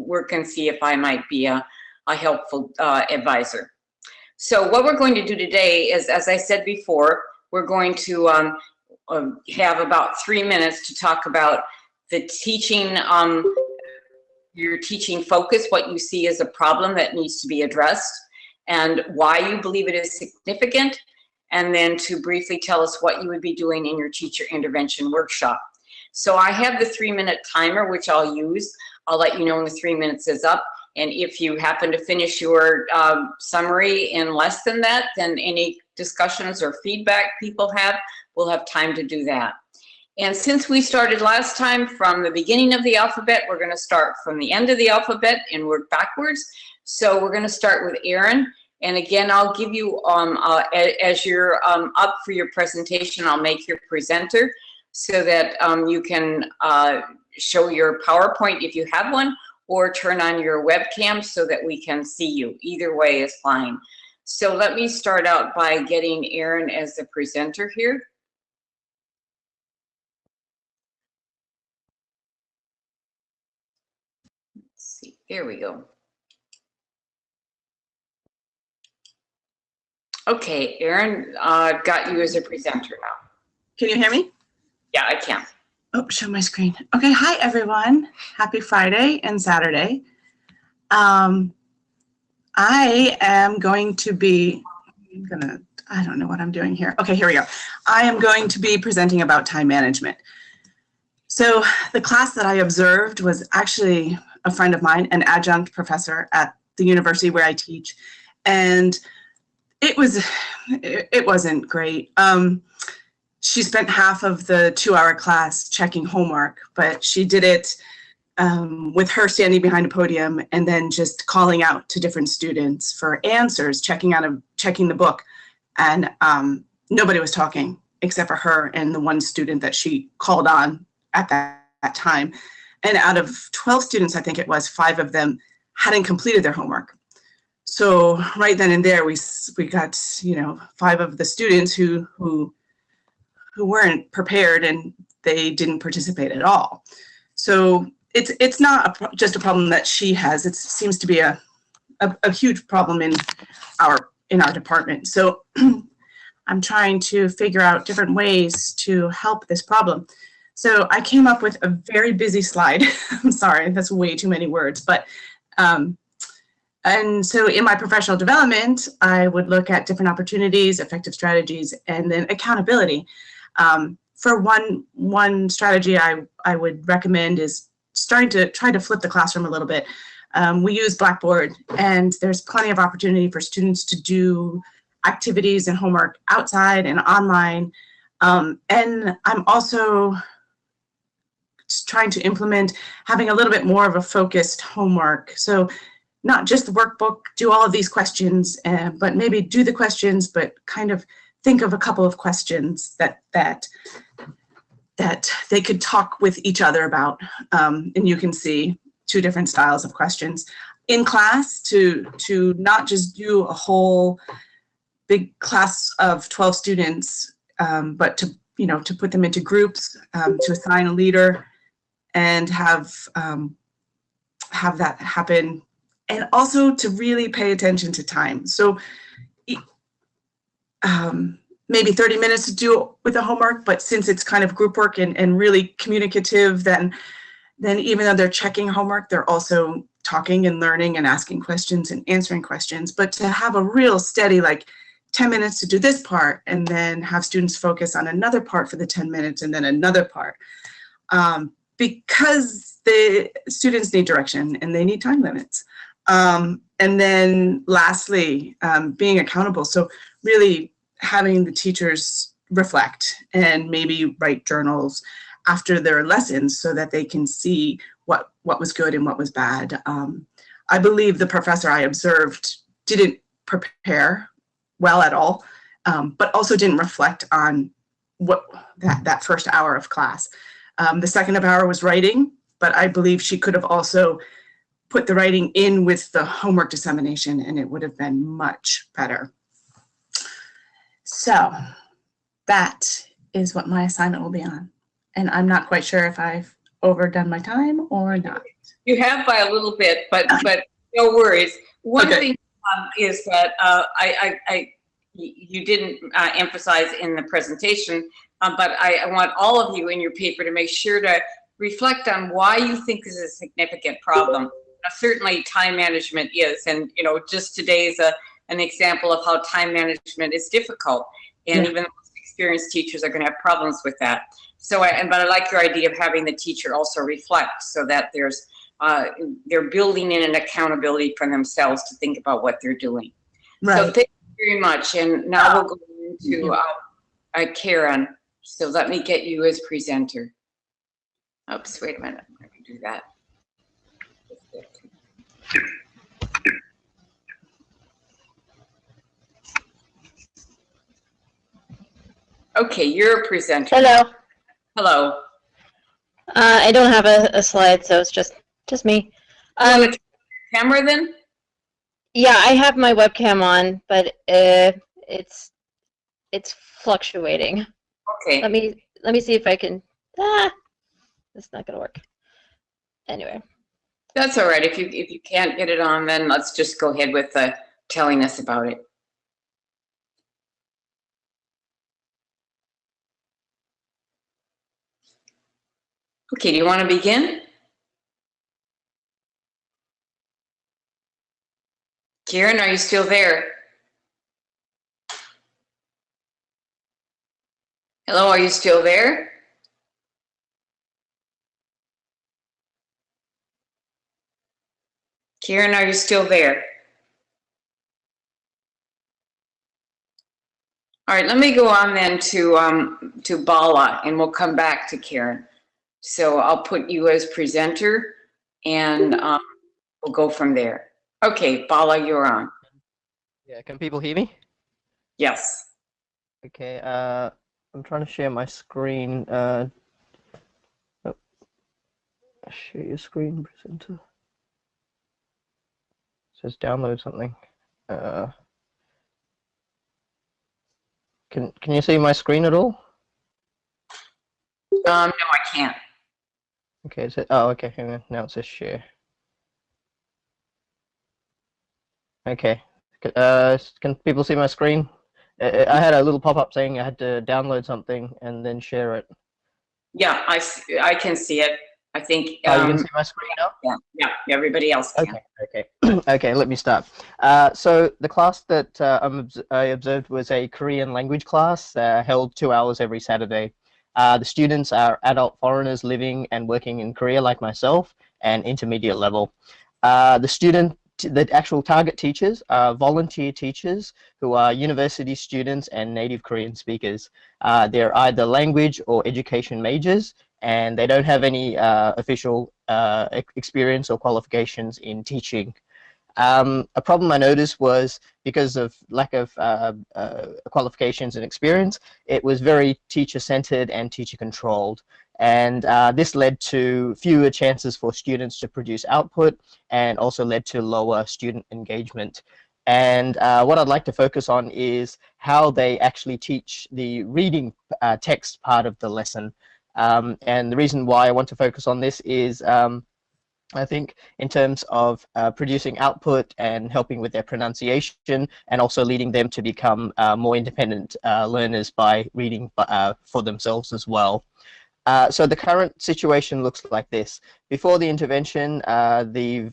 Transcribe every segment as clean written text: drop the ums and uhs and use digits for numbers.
work and see if I might be a helpful advisor. So what we're going to do today is, as I said before, we're going to have about 3 minutes to talk about the teaching, your teaching focus, what you see as a problem that needs to be addressed, and why you believe it is significant, and then to briefly tell us what you would be doing in your teacher intervention workshop. So I have the 3-minute timer, which I'll use. I'll let you know when the 3 minutes is up. And if you happen to finish your summary in less than that, then any discussions or feedback people have, we'll have time to do that. And since we started last time from the beginning of the alphabet, we're going to start from the end of the alphabet and work backwards. So we're going to start with Erin. And again, I'll give you, as you're up for your presentation, I'll make your presenter so that you can show your PowerPoint if you have one, or turn on your webcam so that we can see you. Either way is fine. So let me start out by getting Erin as the presenter here. Let's see, there we go. Okay, Erin, I've got you as a presenter now. Can you hear me? Yeah, I can. Oh, show my screen. Okay, hi everyone. Happy Friday and Saturday. I am going to be, I don't know what I'm doing here. Okay, here we go. I am going to be presenting about time management. So the class that I observed was actually a friend of mine, an adjunct professor at the university where I teach, and it wasn't great. She spent half of the 2-hour class checking homework, but she did it with her standing behind a podium and then just calling out to different students for answers, checking the book, and nobody was talking except for her and the one student that she called on at that time. And out of 12 students, I think it was, 5 of them hadn't completed their homework. So right then and there, we got 5 of the students who weren't prepared, and they didn't participate at all. So it's not just a problem that she has. It seems to be a huge problem in our department. So I'm trying to figure out different ways to help this problem. So I came up with a very busy slide. I'm sorry, that's way too many words, but and so in my professional development, I would look at different opportunities, effective strategies, and then accountability. For one strategy I would recommend is starting to try to flip the classroom a little bit. We use Blackboard, and there's plenty of opportunity for students to do activities and homework outside and online. And I'm also trying to implement having a little bit more of a focused homework. So not just the workbook, do all of these questions, but maybe do the questions, but kind of think of a couple of questions that they could talk with each other about. And you can see 2 different styles of questions in class, to not just do a whole big class of 12 students, but to put them into groups, to assign a leader and have that happen, and also to really pay attention to time. So maybe 30 minutes to do with the homework, but since it's kind of group work and really communicative, then even though they're checking homework, they're also talking and learning and asking questions and answering questions. But to have a real steady, like 10 minutes to do this part, and then have students focus on another part for the 10 minutes and then another part. Because the students need direction and they need time limits. And then lastly, being accountable. So really having the teachers reflect and maybe write journals after their lessons so that they can see what was good and what was bad. I believe the professor I observed didn't prepare well at all, but also didn't reflect on that first hour of class. The second hour was writing, but I believe she could have also put the writing in with the homework dissemination, and it would have been much better. So that is what my assignment will be on. And I'm not quite sure if I've overdone my time or not? You have by a little bit, but no worries. One Okay. thing is that you didn't emphasize in the presentation, but I want all of you in your paper to make sure to reflect on why you think this is a significant problem. Certainly time management is, and just today is an example of how time management is difficult, and even the most experienced teachers are going to have problems with that. So, but I like your idea of having the teacher also reflect, so that they're building in an accountability for themselves to think about what they're doing. Right. So thank you very much. And now we'll go into Karen. So let me get you as presenter. Oops, wait a minute. Let me do that. Okay, you're a presenter. Hello. Hello. I don't have a slide, so it's just me. You want to turn your camera then? Yeah, I have my webcam on, but it's fluctuating. Okay. Let me see if I can. It's not gonna work. Anyway. That's all right. If you can't get it on, then let's just go ahead with telling us about it. Okay, do you want to begin? Karen, are you still there? Hello, are you still there? Karen, are you still there? All right, let me go on then to Bala, and we'll come back to Karen. So I'll put you as presenter, and we'll go from there. Okay, Bala, you're on. Yeah, can people hear me? Yes. Okay, I'm trying to share my screen. Oh, share your screen, presenter. It says download something. Can you see my screen at all? No, I can't. Okay, oh, okay, hang on. Now it says share. Okay, can people see my screen? I had a little pop-up saying I had to download something and then share it. Yeah, I can see it. I think. Oh, you can see my screen now? Yeah, everybody else can. Okay. Okay, let me start. So the class that I observed was a Korean language class held 2 hours every Saturday. The students are adult foreigners living and working in Korea like myself, and intermediate level. The actual target teachers are volunteer teachers who are university students and native Korean speakers. They're either language or education majors, and they don't have any official experience or qualifications in teaching. A problem I noticed was because of lack of qualifications and experience, it was very teacher-centered and teacher-controlled. And this led to fewer chances for students to produce output, and also led to lower student engagement. And what I'd like to focus on is how they actually teach the reading text part of the lesson. And the reason why I want to focus on this is I think in terms of producing output and helping with their pronunciation, and also leading them to become more independent learners by reading for themselves as well. So the current situation looks like this. Before the intervention, the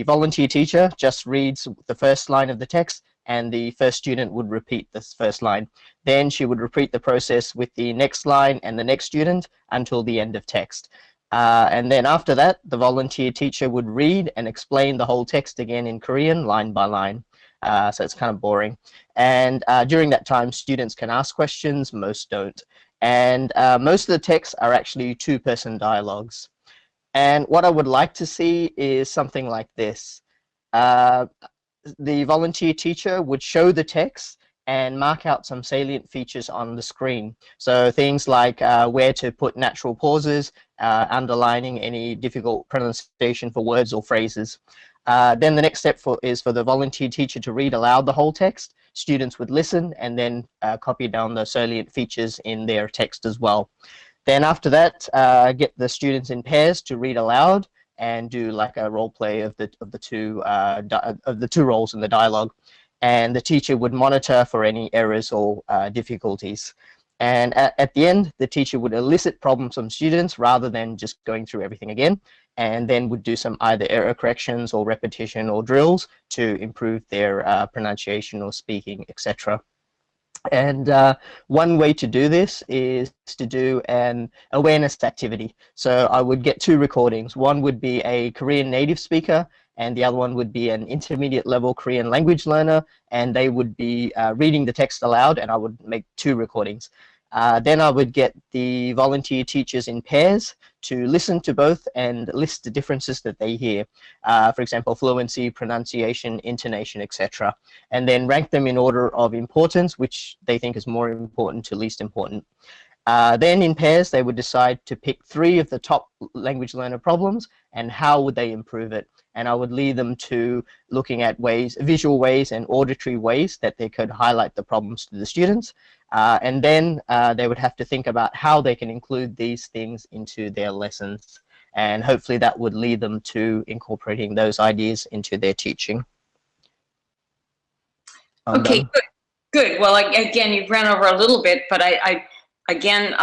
volunteer teacher just reads the first line of the text, and the first student would repeat this first line. Then she would repeat the process with the next line and the next student until the end of text. And then after that, the volunteer teacher would read and explain the whole text again in Korean, line by line. So it's kind of boring. And during that time, students can ask questions, most don't. And most of the texts are actually two-person dialogues. And what I would like to see is something like this. The volunteer teacher would show the text and mark out some salient features on the screen. So things like where to put natural pauses, underlining any difficult pronunciation for words or phrases. Then the next step is for the volunteer teacher to read aloud the whole text. Students would listen and then copy down the salient features in their text as well. Then after that, get the students in pairs to read aloud and do like a role play of the two roles in the dialogue. And the teacher would monitor for any errors or difficulties. And at the end, the teacher would elicit problems from students rather than just going through everything again, and then would do some either error corrections or repetition or drills to improve their pronunciation or speaking, etc. And one way to do this is to do an awareness activity. So I would get two recordings. One would be a Korean native speaker, and the other one would be an intermediate level Korean language learner, and they would be reading the text aloud, and I would make two recordings. Then I would get the volunteer teachers in pairs to listen to both and list the differences that they hear. For example, fluency, pronunciation, intonation, etc. And then rank them in order of importance, which they think is more important to least important. Then in pairs, they would decide to pick 3 of the top language learner problems and how would they improve it. And I would lead them to looking at ways, visual ways and auditory ways that they could highlight the problems to the students. And then they would have to think about how they can include these things into their lessons. And hopefully that would lead them to incorporating those ideas into their teaching. Okay, good. Well, again, you've run over a little bit, but again,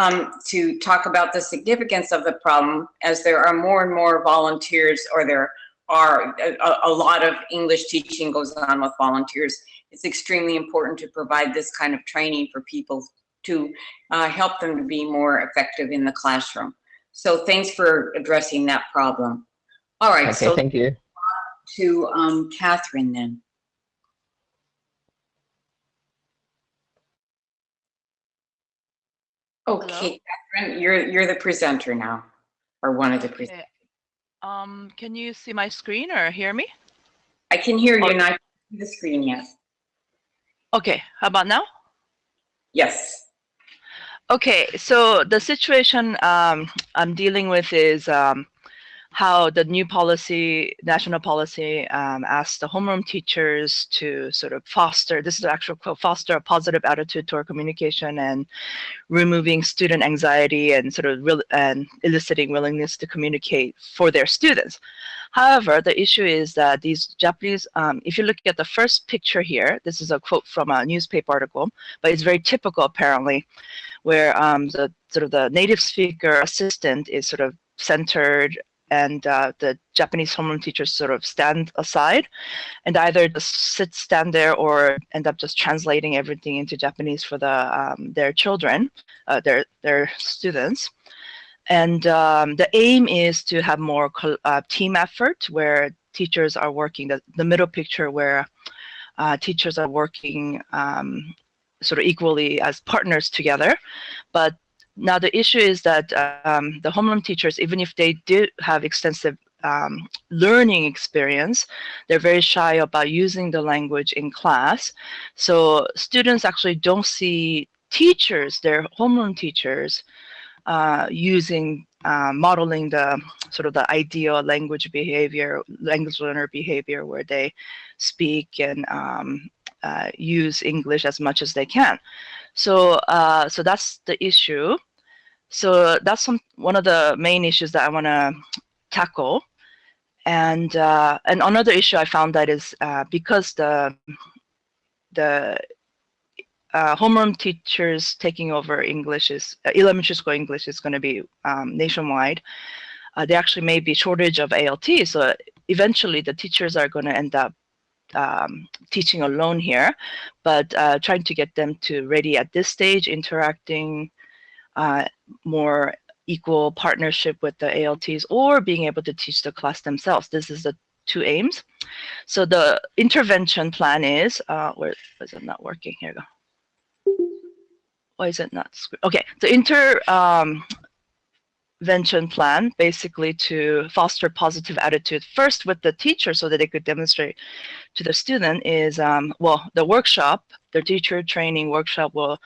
to talk about the significance of the problem, as there are more and more volunteers, or there are a lot of English teaching goes on with volunteers, it's extremely important to provide this kind of training for people to help them to be more effective in the classroom. So thanks for addressing that problem. All right, okay, so thank you. To Catherine then. Okay, Catherine, you're the presenter now, or one of the presenters. Can you see my screen or hear me? I can hear you, and I can see the screen, yes. Okay, how about now? Yes. Okay, so the situation I'm dealing with is how the new policy, national policy, asks the homeroom teachers to sort of foster, this is the actual quote, foster a positive attitude toward communication and removing student anxiety and sort of and eliciting willingness to communicate for their students. However, the issue is that these Japanese, if you look at the first picture here, this is a quote from a newspaper article, but it's very typical apparently, where the sort of the native speaker assistant is sort of centered, and the Japanese homeroom teachers sort of stand aside and either just stand there or end up just translating everything into Japanese for their children, their students. And the aim is to have more team effort where teachers are working, the middle picture where teachers are working sort of equally as partners together. But now the issue is that the homeroom teachers, even if they do have extensive learning experience, they're very shy about using the language in class. So students actually don't see teachers, their homeroom teachers, using modeling the sort of the ideal language behavior, language learner behavior, where they speak and use English as much as they can. So so that's the issue. So that's one of the main issues that I want to tackle. And another issue I found that is because the homeroom teachers taking over English is elementary school English is going to be nationwide. There actually may be shortage of ALT, so eventually the teachers are going to end up teaching alone here, but trying to get them to ready at this stage, interacting more equal partnership with the ALTs, or being able to teach the class themselves. This is the 2 aims. So the intervention plan is, where is it not working? Here we go. Why is it not? Okay, the intervention plan, basically to foster positive attitude first with the teacher so that they could demonstrate to the student is, well, the workshop, the teacher training workshop will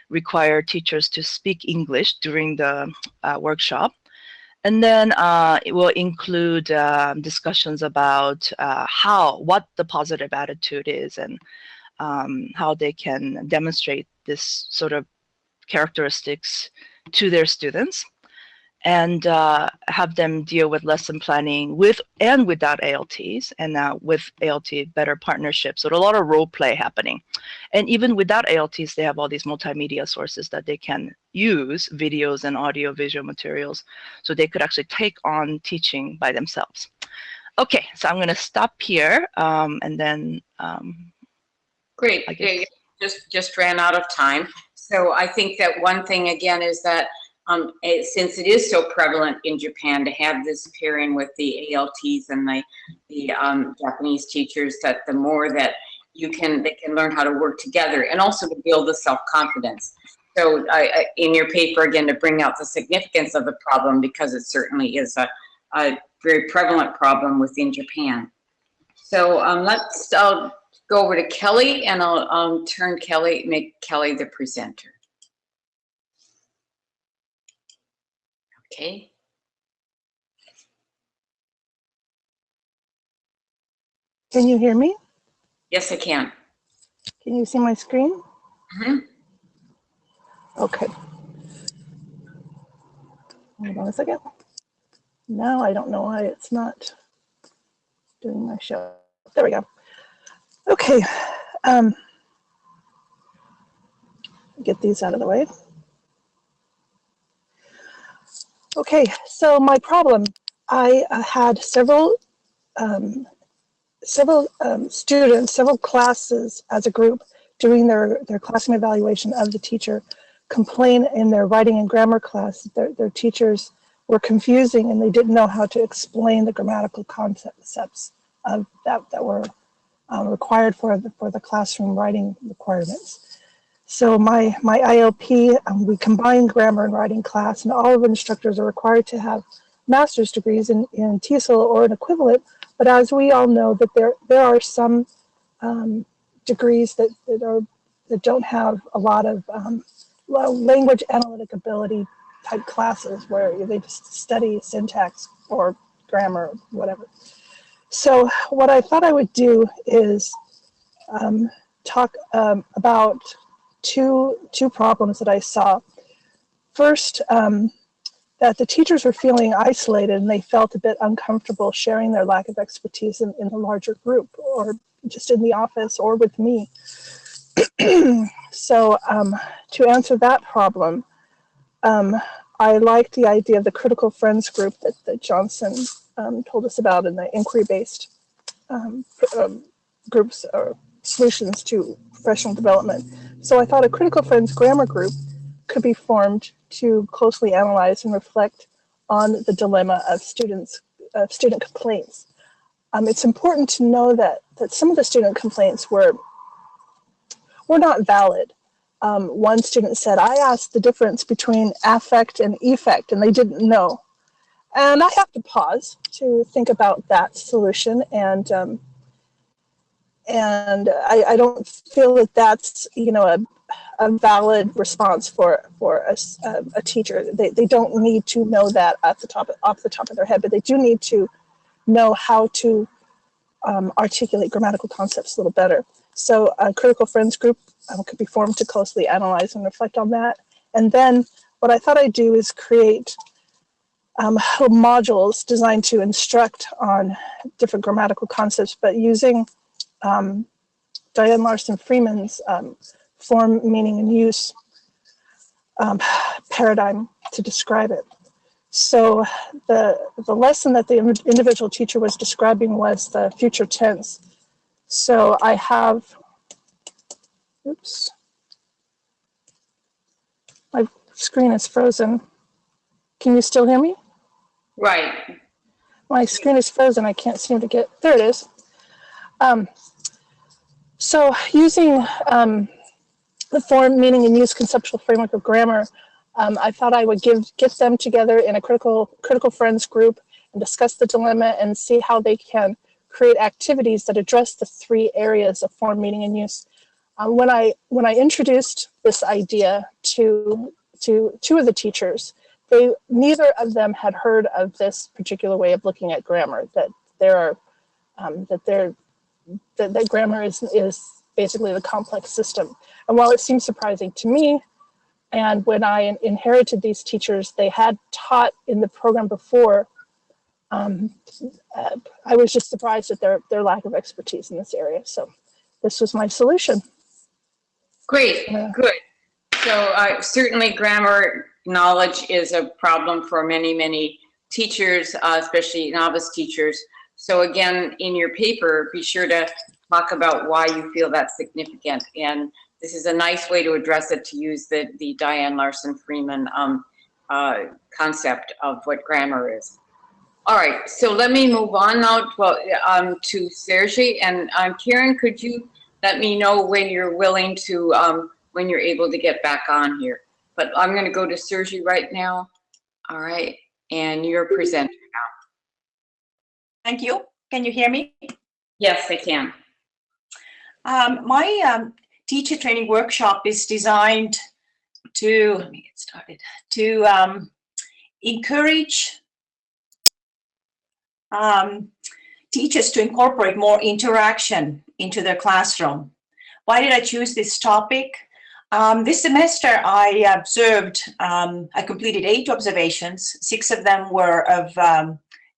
require teachers to speak English during the workshop. And then it will include discussions about what the positive attitude is and how they can demonstrate this sort of characteristics to their students, and have them deal with lesson planning with and without ALTs, and now with ALT, better partnerships. So a lot of role play happening. And even without ALTs, they have all these multimedia sources that they can use, videos and audio visual materials, so they could actually take on teaching by themselves. Okay, so I'm going to stop here, and then Great. I guess. Just ran out of time. So I think that one thing again is that since it is so prevalent in Japan to have this pairing with the ALTs and the Japanese teachers, that the more that they can learn how to work together, and also to build the self-confidence. So in your paper, again, to bring out the significance of the problem, because it certainly is a very prevalent problem within Japan. So let's go over to Kelly, and I'll make Kelly the presenter. Okay. Can you hear me? Yes, I can. Can you see my screen? Mm-hmm. Okay. Hold on a second. Now I don't know why it's not doing my show. There we go. Okay. Get these out of the way. Okay, so my problem, I had several students, several classes as a group doing their classroom evaluation of the teacher complain in their writing and grammar class that their teachers were confusing and they didn't know how to explain the grammatical concepts of that were required for the classroom writing requirements. So my ILP, we combine grammar and writing class, and all of the instructors are required to have master's degrees in TESOL or an equivalent. But as we all know, that there are some degrees that don't have a lot of language analytic ability type classes where they just study syntax or grammar, whatever. So what I thought I would do is talk about two problems that I saw. First, that the teachers were feeling isolated and they felt a bit uncomfortable sharing their lack of expertise in the larger group or just in the office or with me. So to answer that problem, I liked the idea of the critical friends group that Johnson told us about in the inquiry-based groups or solutions to professional development. So I thought a critical friends grammar group could be formed to closely analyze and reflect on the dilemma of student complaints. It's important to know that some of the student complaints were not valid. One student said, I asked the difference between affect and effect, and they didn't know. And I have to pause to think about that solution, and I don't feel that that's a valid response for a teacher. They don't need to know that off the top of their head, but they do need to know how to articulate grammatical concepts a little better. So a critical friends group could be formed to closely analyze and reflect on that. And then what I thought I'd do is create modules designed to instruct on different grammatical concepts, but using Diane Larson Freeman's form, meaning, and use paradigm to describe it. So the lesson that the individual teacher was describing was the future tense. So I have, oops, my screen is frozen. Can you still hear me? Right. My screen is frozen. I can't seem to get, there it is. So using the form, meaning, and use conceptual framework of grammar, I thought I would get them together in a critical friends group and discuss the dilemma and see how they can create activities that address the three areas of form, meaning, and use. When I introduced this idea to two of the teachers, neither of them had heard of this particular way of looking at grammar. That grammar is basically the complex system. And while it seems surprising to me, And when I inherited these teachers, they had taught in the program before. I was just surprised at their lack of expertise in this area. So this was my solution. Great, good. So certainly grammar knowledge is a problem for many, many teachers, especially novice teachers. So again, in your paper, be sure to talk about why you feel that's significant. And this is a nice way to address it, to use the Diane Larson Freeman concept of what grammar is. All right, so let me move on now to Sergi. And Karen, could you let me know when you're willing to, when you're able to get back on here? But I'm going to go to Sergi right now. All right, and you're presenter now. Thank you. Can you hear me? Yes, I can. My teacher training workshop is designed to, let me get started, to encourage teachers to incorporate more interaction into their classroom. Why did I choose this topic? This semester I observed, I completed 8 observations. 6 of them were of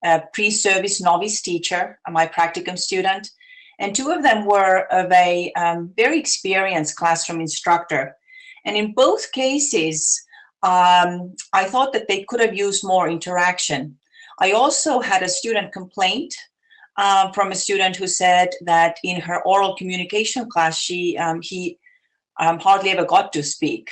a pre-service novice teacher, my practicum student, and 2 of them were of a very experienced classroom instructor. And in both cases, I thought that they could have used more interaction. I also had a student complaint from a student who said that in her oral communication class, he hardly ever got to speak.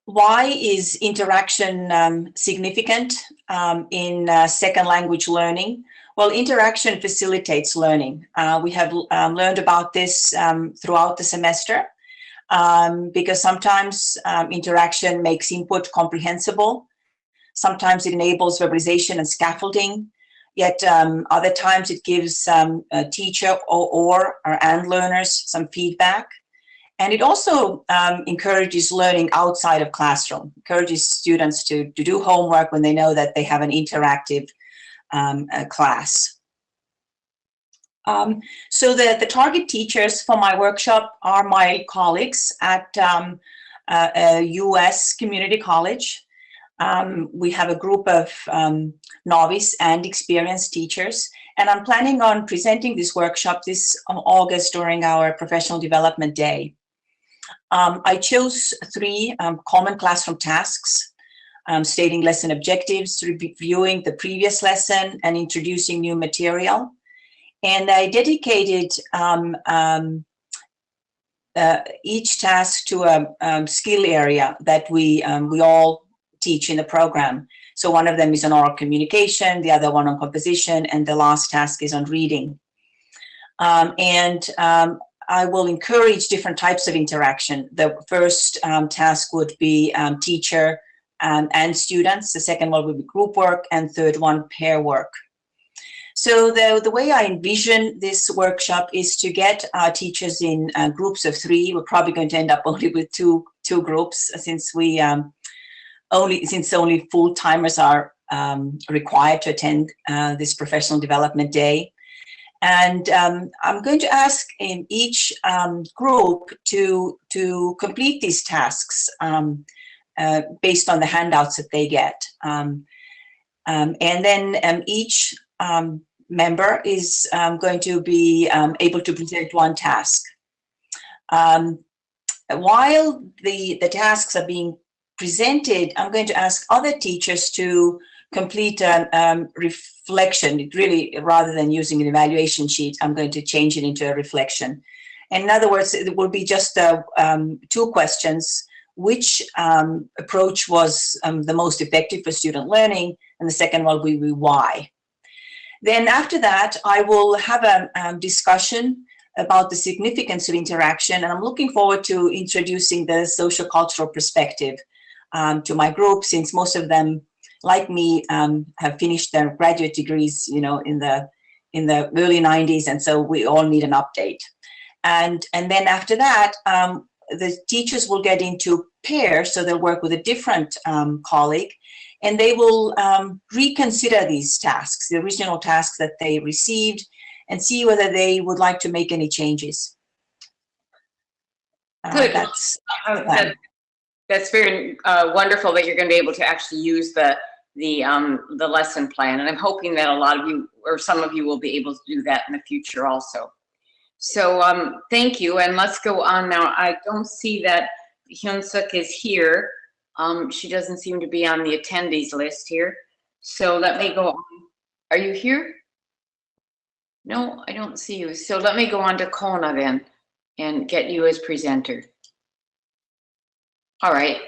Why is interaction significant in second language learning? Well, interaction facilitates learning. We have learned about this throughout the semester because sometimes interaction makes input comprehensible. Sometimes it enables verbalization and scaffolding. Yet other times it gives a teacher and learners some feedback. And it also encourages learning outside of classroom, encourages students to do homework when they know that they have an interactive class. So the target teachers for my workshop are my colleagues at a US community college. We have a group of novice and experienced teachers, and I'm planning on presenting this workshop this August during our professional development day. I chose 3 common classroom tasks, stating lesson objectives, reviewing the previous lesson, and introducing new material. And I dedicated each task to a skill area that we all teach in the program. So one of them is on oral communication, the other one on composition, and the last task is on reading. I will encourage different types of interaction. The first task would be teacher and students. The second one would be group work, and third one, pair work. So the way I envision this workshop is to get teachers in groups of 3. We're probably going to end up only with two groups, since we only full-timers are required to attend this professional development day. And I'm going to ask in each group to complete these tasks based on the handouts that they get. And then each member is going to be able to present 1 task. While the tasks are being presented, I'm going to ask other teachers to complete a reflection. Really, rather than using an evaluation sheet, I'm going to change it into a reflection. And in other words, it will be just 2 questions. Which approach was the most effective for student learning? And the second one will be why. Then after that, I will have a discussion about the significance of interaction. And I'm looking forward to introducing the social cultural perspective to my group, since most of them, like me, have finished their graduate degrees, in the early 90s, and so we all need an update. And then after that, the teachers will get into pairs, so they'll work with a different colleague, and they will reconsider these tasks, the original tasks that they received, and see whether they would like to make any changes. Good. That's That's very wonderful that you're going to be able to actually use the lesson plan, and I'm hoping that a lot of you or some of you will be able to do that in the future also. So thank you, and let's go on now. I don't see that Hyun-suk is here. She doesn't seem to be on the attendees list here. So let me go on. Are you here? No, I don't see you. So let me go on to Kona then and get you as presenter. All right.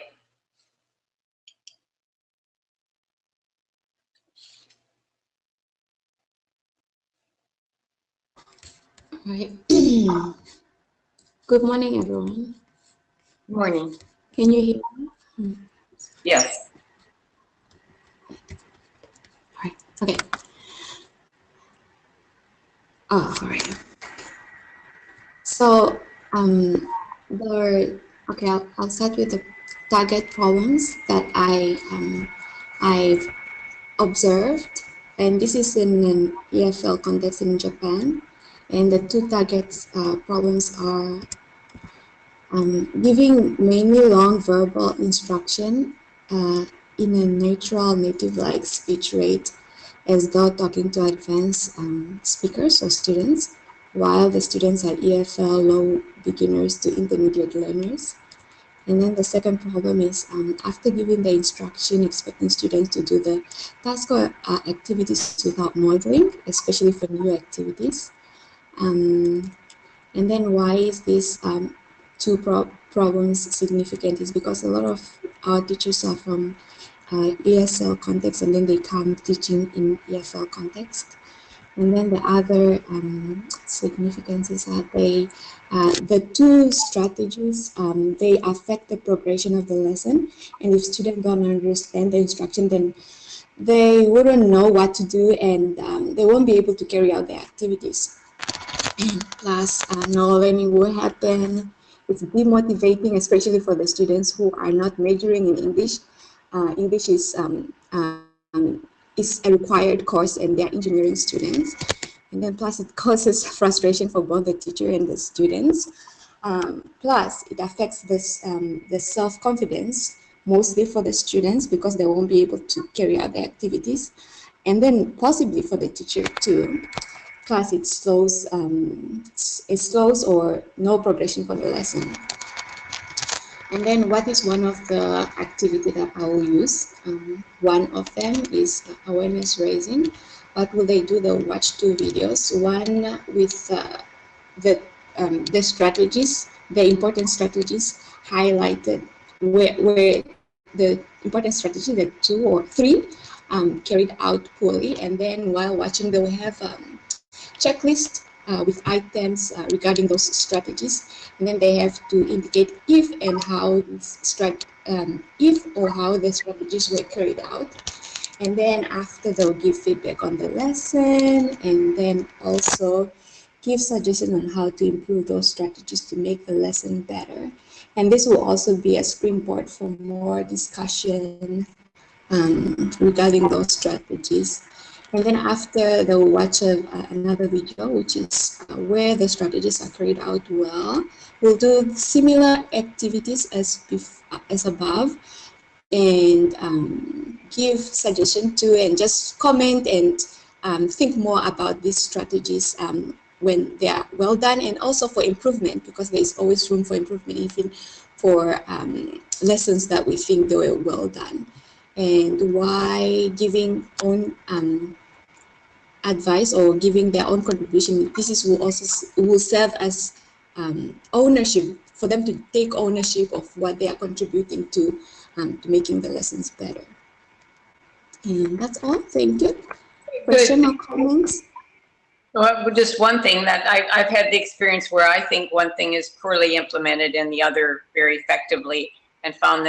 All right. Good morning, everyone. Good morning. Can you hear me? Yes. All right. Okay. Oh, all right. So, I'll start with the target problems that I've observed, and this is in an EFL context in Japan. And the two targets problems are giving mainly long verbal instruction in a natural native-like speech rate as though talking to advanced speakers or students, while the students are EFL low beginners to intermediate learners. And then the second problem is after giving the instruction, expecting students to do the task or activities without modeling, especially for new activities. And then why is this two problems significant is because a lot of our teachers are from ESL context, and then they come teaching in EFL context. And then the other significances are the two strategies, they affect the progression of the lesson. And if students don't understand the instruction, then they wouldn't know what to do, and they won't be able to carry out the activities. Plus, no learning will happen. It's demotivating, especially for the students who are not majoring in English. English is a required course, and they're engineering students. And then plus it causes frustration for both the teacher and the students. Plus it affects this, the self-confidence, mostly for the students because they won't be able to carry out the activities. And then possibly for the teacher too. Plus it slows or no progression for the lesson. And then what is one of the activity that I will use? One of them is awareness raising. What will they do? They'll watch two videos. One with the strategies, the important strategies highlighted where the important strategy, the 2 or 3 carried out poorly. And then while watching, they will have checklist with items regarding those strategies, and then they have to indicate if and how if or how the strategies were carried out. And then after, they'll give feedback on the lesson, and then also give suggestions on how to improve those strategies to make the lesson better. And this will also be a springboard for more discussion regarding those strategies. And then after, they'll watch another video, which is where the strategies are carried out well. We'll do similar activities as above, and give suggestion to, and just comment and think more about these strategies when they are well done, and also for improvement, because there is always room for improvement, even for lessons that we think they were well done. And why giving own advice or giving their own contribution, this will serve as ownership for them to take ownership of what they are contributing to making the lessons better. And that's all. Thank you. Question or comments? Well, just one thing that I've had the experience where I think one thing is poorly implemented and the other very effectively, and found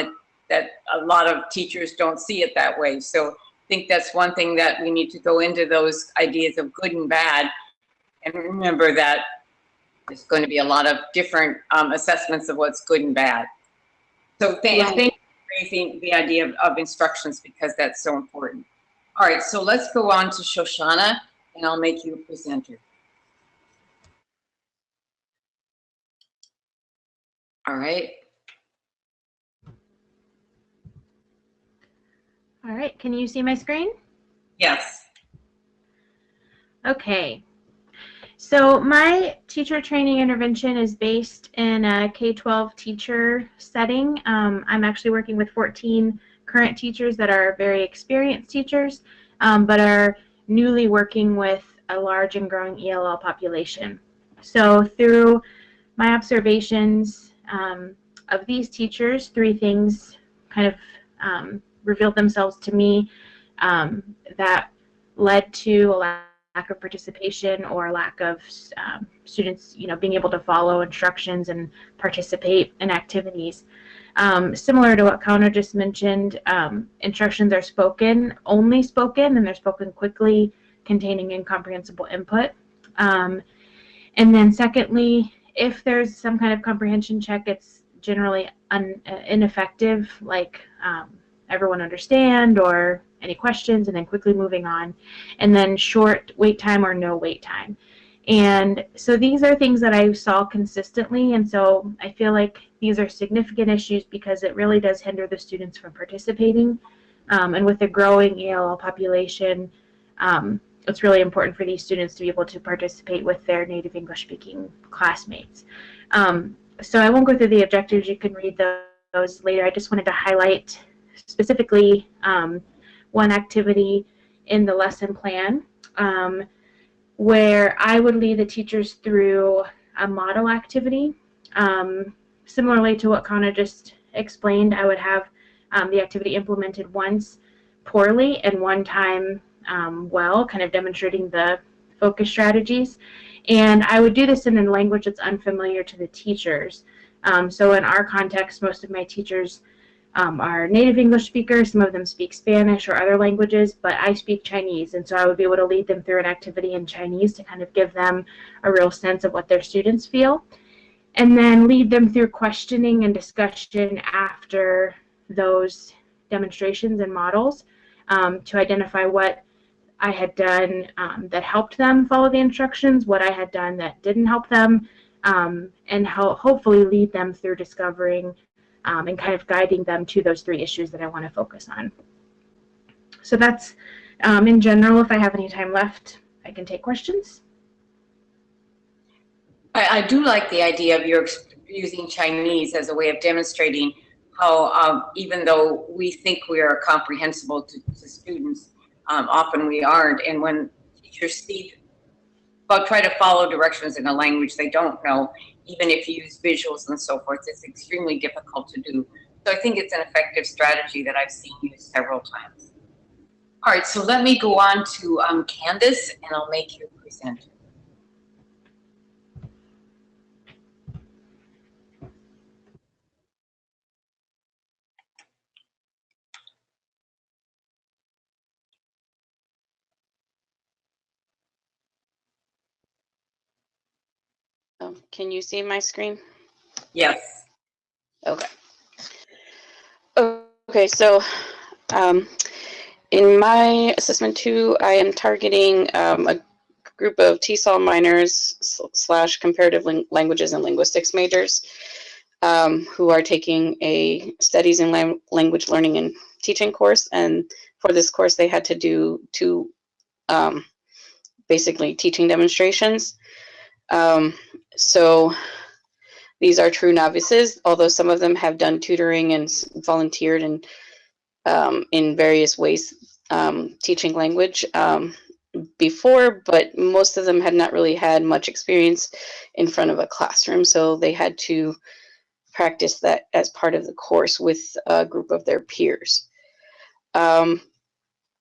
that a lot of teachers don't see it that way. So I think that's one thing that we need to go into, those ideas of good and bad, and remember that there's going to be a lot of different assessments of what's good and bad. So thank you for raising the idea of instructions, because that's so important. All right, so let's go on to Shoshana, and I'll make you a presenter. All right. All right, can you see my screen? Yes. Okay. So my teacher training intervention is based in a K-12 teacher setting. I'm actually working with 14 current teachers that are very experienced teachers, but are newly working with a large and growing ELL population. So through my observations of these teachers, three things kind of revealed themselves to me that led to a lack of participation or a lack of students, being able to follow instructions and participate in activities. Similar to what Kauna just mentioned, instructions are only spoken, and they're spoken quickly, containing incomprehensible input. And then secondly, if there's some kind of comprehension check, it's generally ineffective, like everyone understand or any questions, and then quickly moving on, and then short wait time or no wait time. And so these are things that I saw consistently, and so I feel like these are significant issues because it really does hinder the students from participating. And with the growing ELL population, it's really important for these students to be able to participate with their native English speaking classmates. So I won't go through the objectives, you can read those later. I just wanted to highlight specifically one activity in the lesson plan where I would lead the teachers through a model activity. Similarly to what Kauna just explained, I would have the activity implemented once poorly and one time well, kind of demonstrating the focus strategies. And I would do this in a language that's unfamiliar to the teachers. So in our context, most of my teachers are native English speakers. Some of them speak Spanish or other languages, but I speak Chinese. And so I would be able to lead them through an activity in Chinese to kind of give them a real sense of what their students feel. And then lead them through questioning and discussion after those demonstrations and models to identify what I had done that helped them follow the instructions, what I had done that didn't help them, and hopefully lead them through discovering and kind of guiding them to those three issues that I want to focus on. So that's in general. If I have any time left, I can take questions. I do like the idea of your using Chinese as a way of demonstrating how even though we think we are comprehensible to students, often we aren't. And when teachers try to follow directions in a language they don't know, even if you use visuals and so forth, it's extremely difficult to do. So I think it's an effective strategy that I've seen used several times. All right, so let me go on to Candace, and I'll make you presenter. Can you see my screen? Yes. Okay. Okay, so in my assessment 2, I am targeting a group of TESOL minors / comparative languages and linguistics majors who are taking a studies in language learning and teaching course. And for this course, they had to do 2 basically teaching demonstrations. So these are true novices, although some of them have done tutoring and volunteered in various ways teaching language before, but most of them had not really had much experience in front of a classroom, so they had to practice that as part of the course with a group of their peers.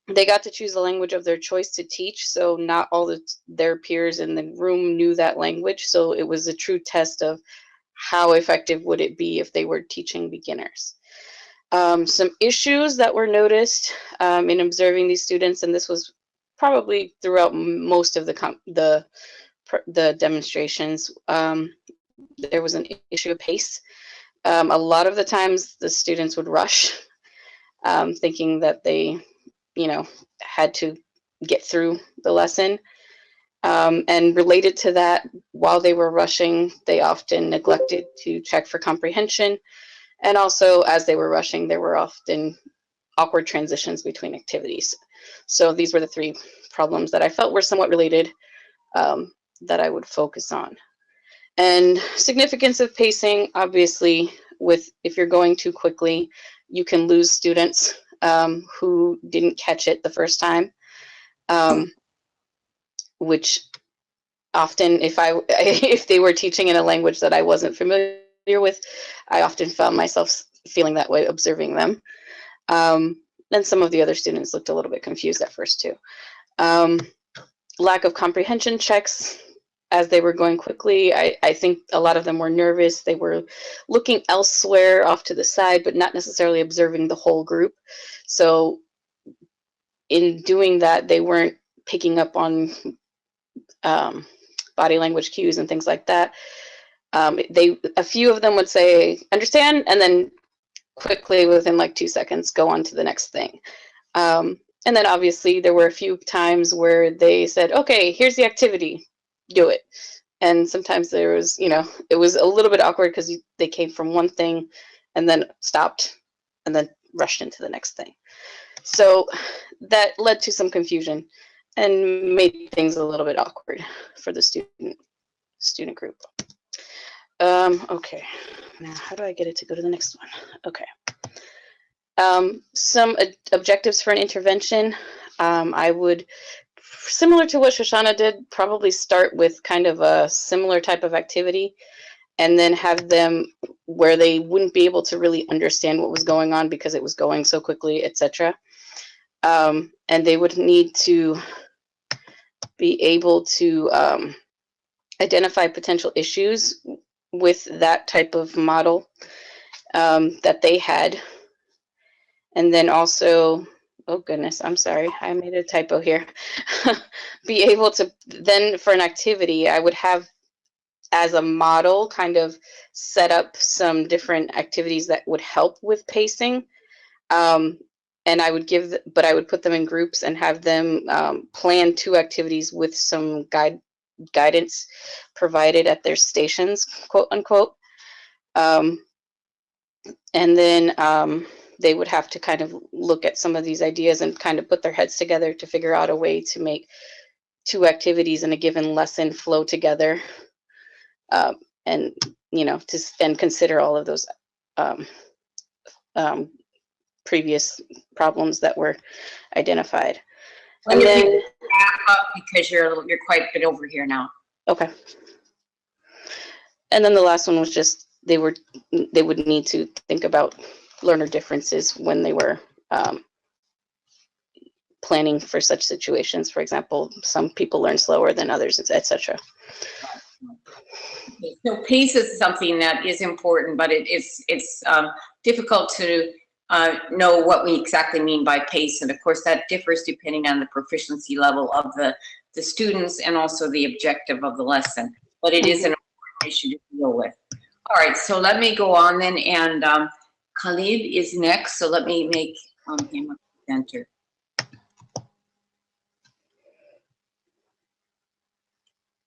They got to choose the language of their choice to teach, so not all their peers in the room knew that language, so it was a true test of how effective would it be if they were teaching beginners. Some issues that were noticed in observing these students, and this was probably throughout most of the demonstrations, there was an issue of pace. A lot of the times the students would rush, thinking that they had to get through the lesson. And related to that, while they were rushing, they often neglected to check for comprehension. And also, as they were rushing, there were often awkward transitions between activities. So these were the three problems that I felt were somewhat related that I would focus on. And significance of pacing, obviously, if you're going too quickly, you can lose students who didn't catch it the first time, which often, if they were teaching in a language that I wasn't familiar with, I often found myself feeling that way observing them. And some of the other students looked a little bit confused at first too. Lack of comprehension checks as they were going quickly. I think a lot of them were nervous. They were looking elsewhere off to the side, but not necessarily observing the whole group. So in doing that, they weren't picking up on body language cues and things like that. A few of them would say, understand, and then quickly, within like 2 seconds, go on to the next thing. And then obviously there were a few times where they said, okay, here's the activity, do it. And sometimes there was, it was a little bit awkward because they came from one thing and then stopped and then rushed into the next thing. So that led to some confusion and made things a little bit awkward for the student group. Okay, now how do I get it to go to the next one? Okay. Some objectives for an intervention. I would, similar to what Shoshana did, probably start with kind of a similar type of activity and then have them where they wouldn't be able to really understand what was going on because it was going so quickly, etc. And they would need to be able to identify potential issues with that type of model that they had. And then also, oh goodness, I'm sorry, I made a typo here. Be able to, then for an activity, I would have as a model kind of set up some different activities that would help with pacing. And I would but I would put them in groups and have them plan 2 activities with some guidance provided at their stations, quote unquote. And then they would have to kind of look at some of these ideas and kind of put their heads together to figure out a way to make 2 activities in a given lesson flow together, and and consider all of those previous problems that were identified. And then back up because you're quite a bit over here now. Okay. And then the last one was just they would need to think about learner differences when they were planning for such situations. For example, some people learn slower than others, etc. So pace is something that is important, but it's difficult to know what we exactly mean by pace. And of course that differs depending on the proficiency level of the students and also the objective of the lesson. But it is an important issue to deal with. All right, so let me go on then, and Khalid is next, so let me make him a presenter.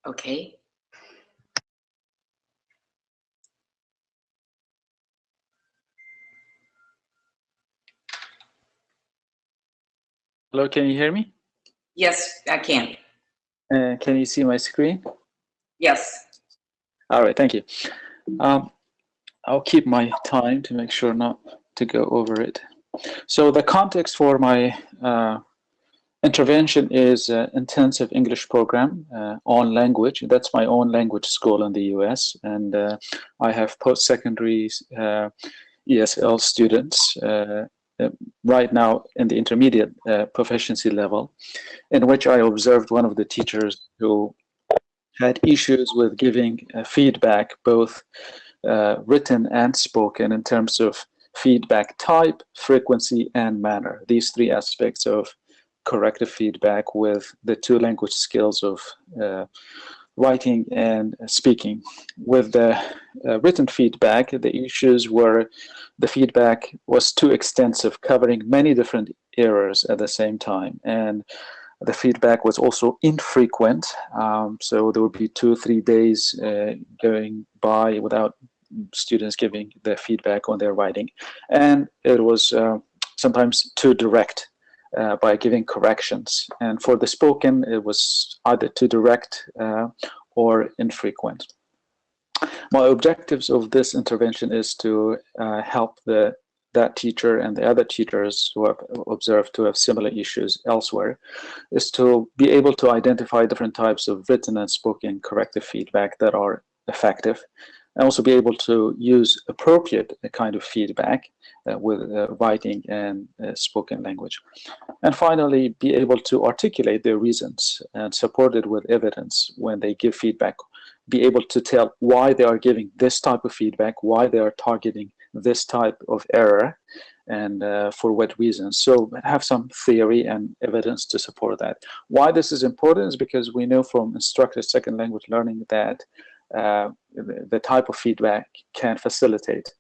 Okay. Hello, can you hear me? Yes, I can. Can you see my screen? Yes. All right, thank you. I'll keep my time to make sure not to go over it. So the context for my intervention is intensive English program on language. That's my own language school in the US, and I have post-secondary ESL students right now in the intermediate proficiency level, in which I observed one of the teachers who had issues with giving feedback, both written and spoken, in terms of feedback type, frequency, and manner. These 3 aspects of corrective feedback with the 2 language skills of writing and speaking. With the written feedback, the issues were the feedback was too extensive, covering many different errors at the same time. And The feedback was also infrequent, so there would be 2 or 3 days going by without students giving their feedback on their writing. And it was sometimes too direct by giving corrections. And for the spoken, it was either too direct or infrequent. My objectives of this intervention is to help that teacher and the other teachers who have observed to have similar issues elsewhere, is to be able to identify different types of written and spoken corrective feedback that are effective, and also be able to use appropriate kind of feedback with writing and spoken language. And finally, be able to articulate their reasons and support it with evidence when they give feedback, be able to tell why they are giving this type of feedback, why they are targeting this type of error, and for what reasons. So have some theory and evidence to support that. Why this is important is because we know from instructed second language learning that the type of feedback can facilitate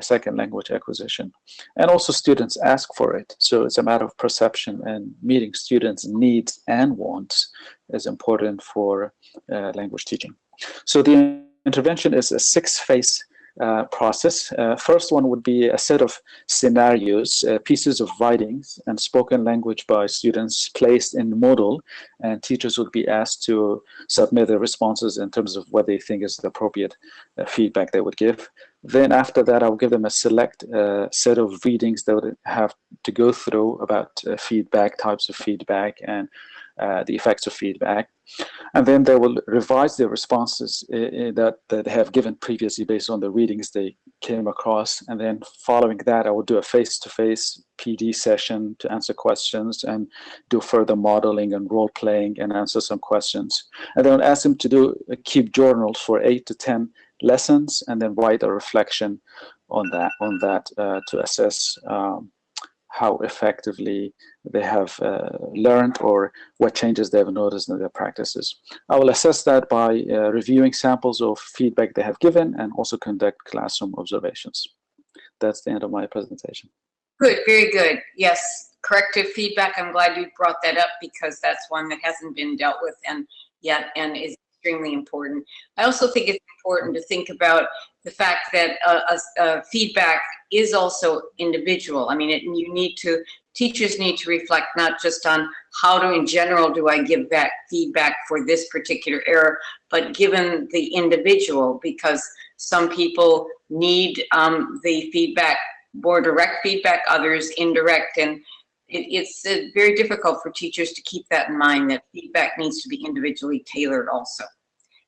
second language acquisition. And also students ask for it. So it's a matter of perception, and meeting students' needs and wants is important for language teaching. So the intervention is a 6-phase process. First one would be a set of scenarios, pieces of writings and spoken language by students placed in Moodle, and teachers would be asked to submit their responses in terms of what they think is the appropriate feedback they would give. Then after that, I'll give them a select set of readings that would have to go through about feedback, types of feedback, and the effects of feedback. And then they will revise their responses that they have given previously based on the readings they came across. And then following that, I will do a face-to-face PD session to answer questions and do further modeling and role-playing and answer some questions. And then I'll ask them to keep journals for 8 to 10 lessons, and then write a reflection on that to assess how effectively they have learned or what changes they have noticed in their practices. I will assess that by reviewing samples of feedback they have given and also conduct classroom observations. That's the end of my presentation. Good, very good. Yes, corrective feedback. I'm glad you brought that up because that's one that hasn't been dealt with yet and is extremely important. I also think it's important to think about the fact that feedback is also individual. I mean, teachers need to reflect not just on how in general do I give back feedback for this particular error, but given the individual, because some people need the feedback, more direct feedback, others indirect, and it's very difficult for teachers to keep that in mind, that feedback needs to be individually tailored also.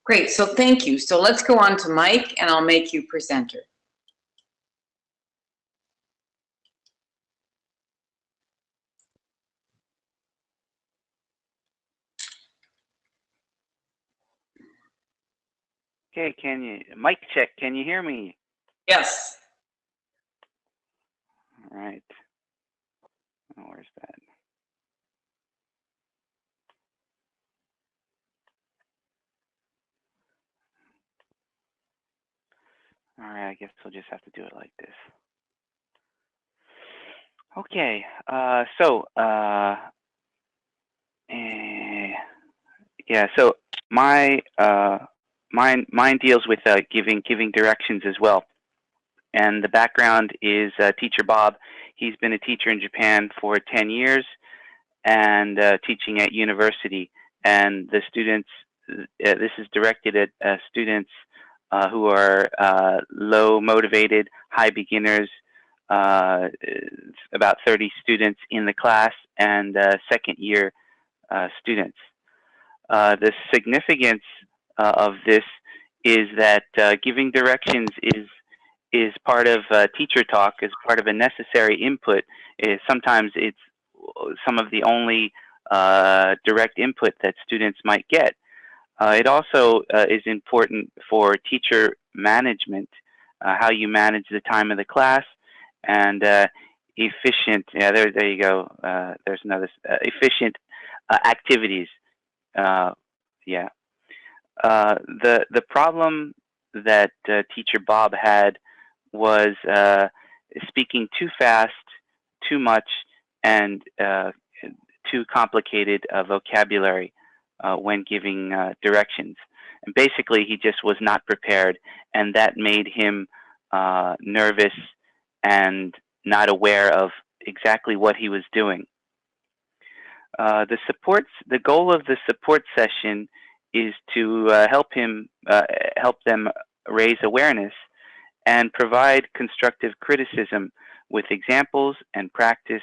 Great, so thank you. So let's go on to Mike, and I'll make you presenter. Okay, mic check, can you hear me? Yes. All right. Oh, where's that? All right, I guess we'll just have to do it like this. Okay, yeah, so mine deals with giving directions as well. And the background is teacher Bob. He's been a teacher in Japan for 10 years and teaching at university. And the students, this is directed at students who are low motivated, high beginners, about 30 students in the class, and second year students. The significance of this is that giving directions is part of teacher talk, is part of a necessary input. Sometimes it's some of the only direct input that students might get. It also is important for teacher management, how you manage the time of the class, and efficient, yeah, there you go, there's another, efficient activities. Yeah. The problem that teacher Bob had was speaking too fast, too much, and too complicated vocabulary when giving directions. And basically, he just was not prepared, and that made him nervous and not aware of exactly what he was doing. The goal of the support session is to help them raise awareness and provide constructive criticism with examples and practice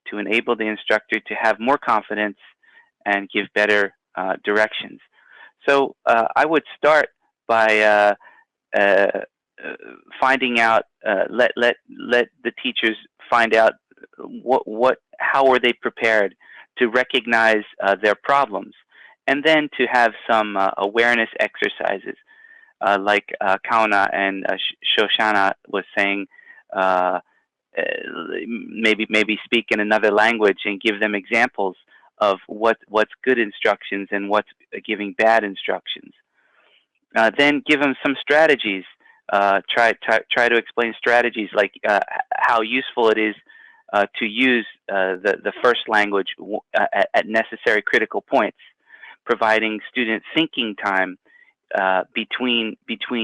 to enable the instructor to have more confidence and give better directions. So I would start by finding out, let the teachers find out how are they prepared to recognize their problems, and then to have some awareness exercises, like Kauna and Shoshana was saying. Maybe speak in another language and give them examples of what's good instructions and what's giving bad instructions. Then give them some strategies. Try to explain strategies like how useful it is to use the first language at necessary critical points, providing student thinking time between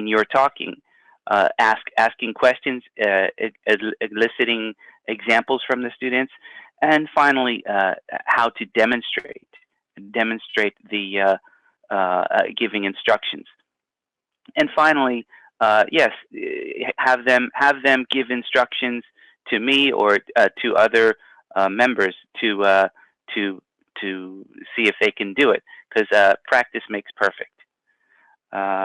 your talking. Asking questions, eliciting examples from the students, and finally, how to demonstrate the giving instructions. And finally, yes, have them give instructions to me or to other members to see if they can do it, because practice makes perfect.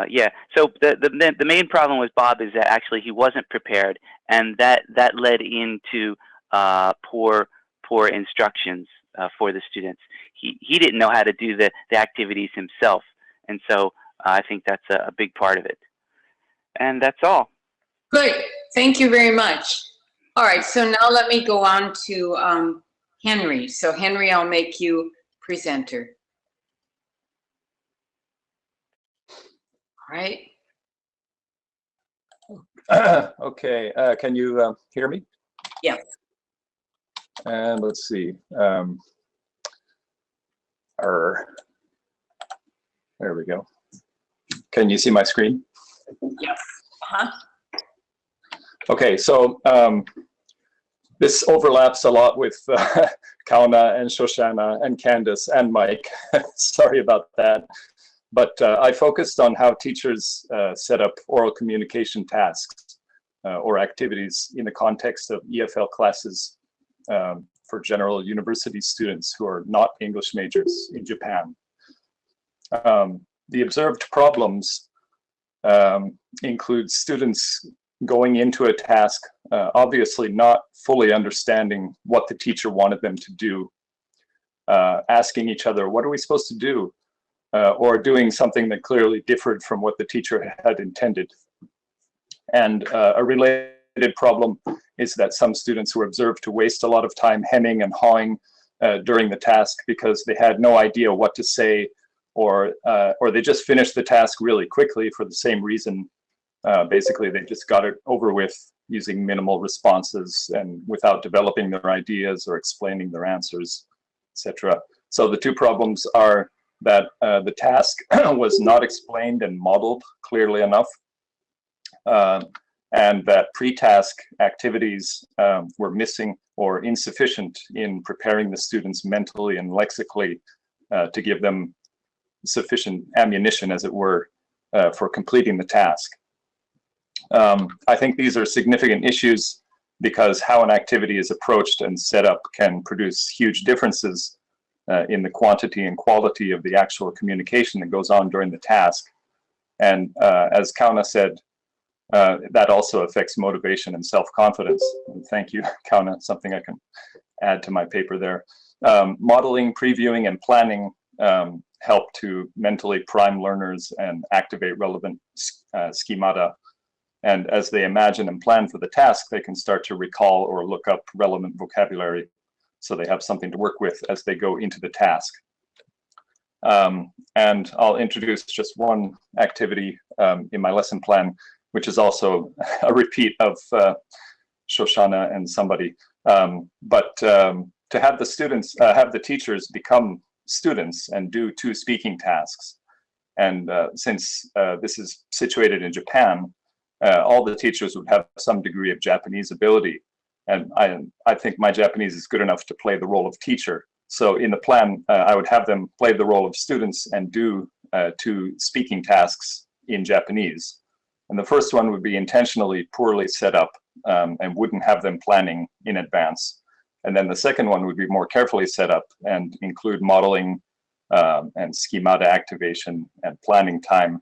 Yeah, so the main problem with Bob is that actually he wasn't prepared, and that led into poor instructions for the students. He didn't know how to do the activities himself, and so I think that's a big part of it. And that's all. Good, thank you very much. All right, so now let me go on to Henry. So Henry, I'll make you presenter. Right. Okay, can you hear me? Yeah. And let's see. There we go. Can you see my screen? Yes. Uh-huh. Okay, so this overlaps a lot with Kauna and Shoshana and Candace and Mike. Sorry about that. But I focused on how teachers set up oral communication tasks or activities in the context of EFL classes for general university students who are not English majors in Japan. The observed problems include students going into a task, obviously not fully understanding what the teacher wanted them to do, asking each other, what are we supposed to do? Or doing something that clearly differed from what the teacher had intended. And a related problem is that some students were observed to waste a lot of time hemming and hawing during the task because they had no idea what to say, or they just finished the task really quickly for the same reason. Basically, they just got it over with using minimal responses and without developing their ideas or explaining their answers, etc. So the two problems are that the task was not explained and modeled clearly enough, and that pre-task activities were missing or insufficient in preparing the students mentally and lexically to give them sufficient ammunition, as it were, for completing the task. I think these are significant issues because how an activity is approached and set up can produce huge differences in the quantity and quality of the actual communication that goes on during the task. And as Kauna said, that also affects motivation and self-confidence. And thank you, Kauna, something I can add to my paper there. Modeling, previewing, and planning help to mentally prime learners and activate relevant schemata. And as they imagine and plan for the task, they can start to recall or look up relevant vocabulary, so they have something to work with as they go into the task. And I'll introduce just one activity in my lesson plan, which is also a repeat of Shoshana and somebody. But to have the students, have the teachers become students and do 2 speaking tasks. And since this is situated in Japan, all the teachers would have some degree of Japanese ability. And I think my Japanese is good enough to play the role of teacher. So in the plan, I would have them play the role of students and do 2 speaking tasks in Japanese. And the first one would be intentionally poorly set up and wouldn't have them planning in advance. And then the second one would be more carefully set up and include modeling and schemata activation and planning time.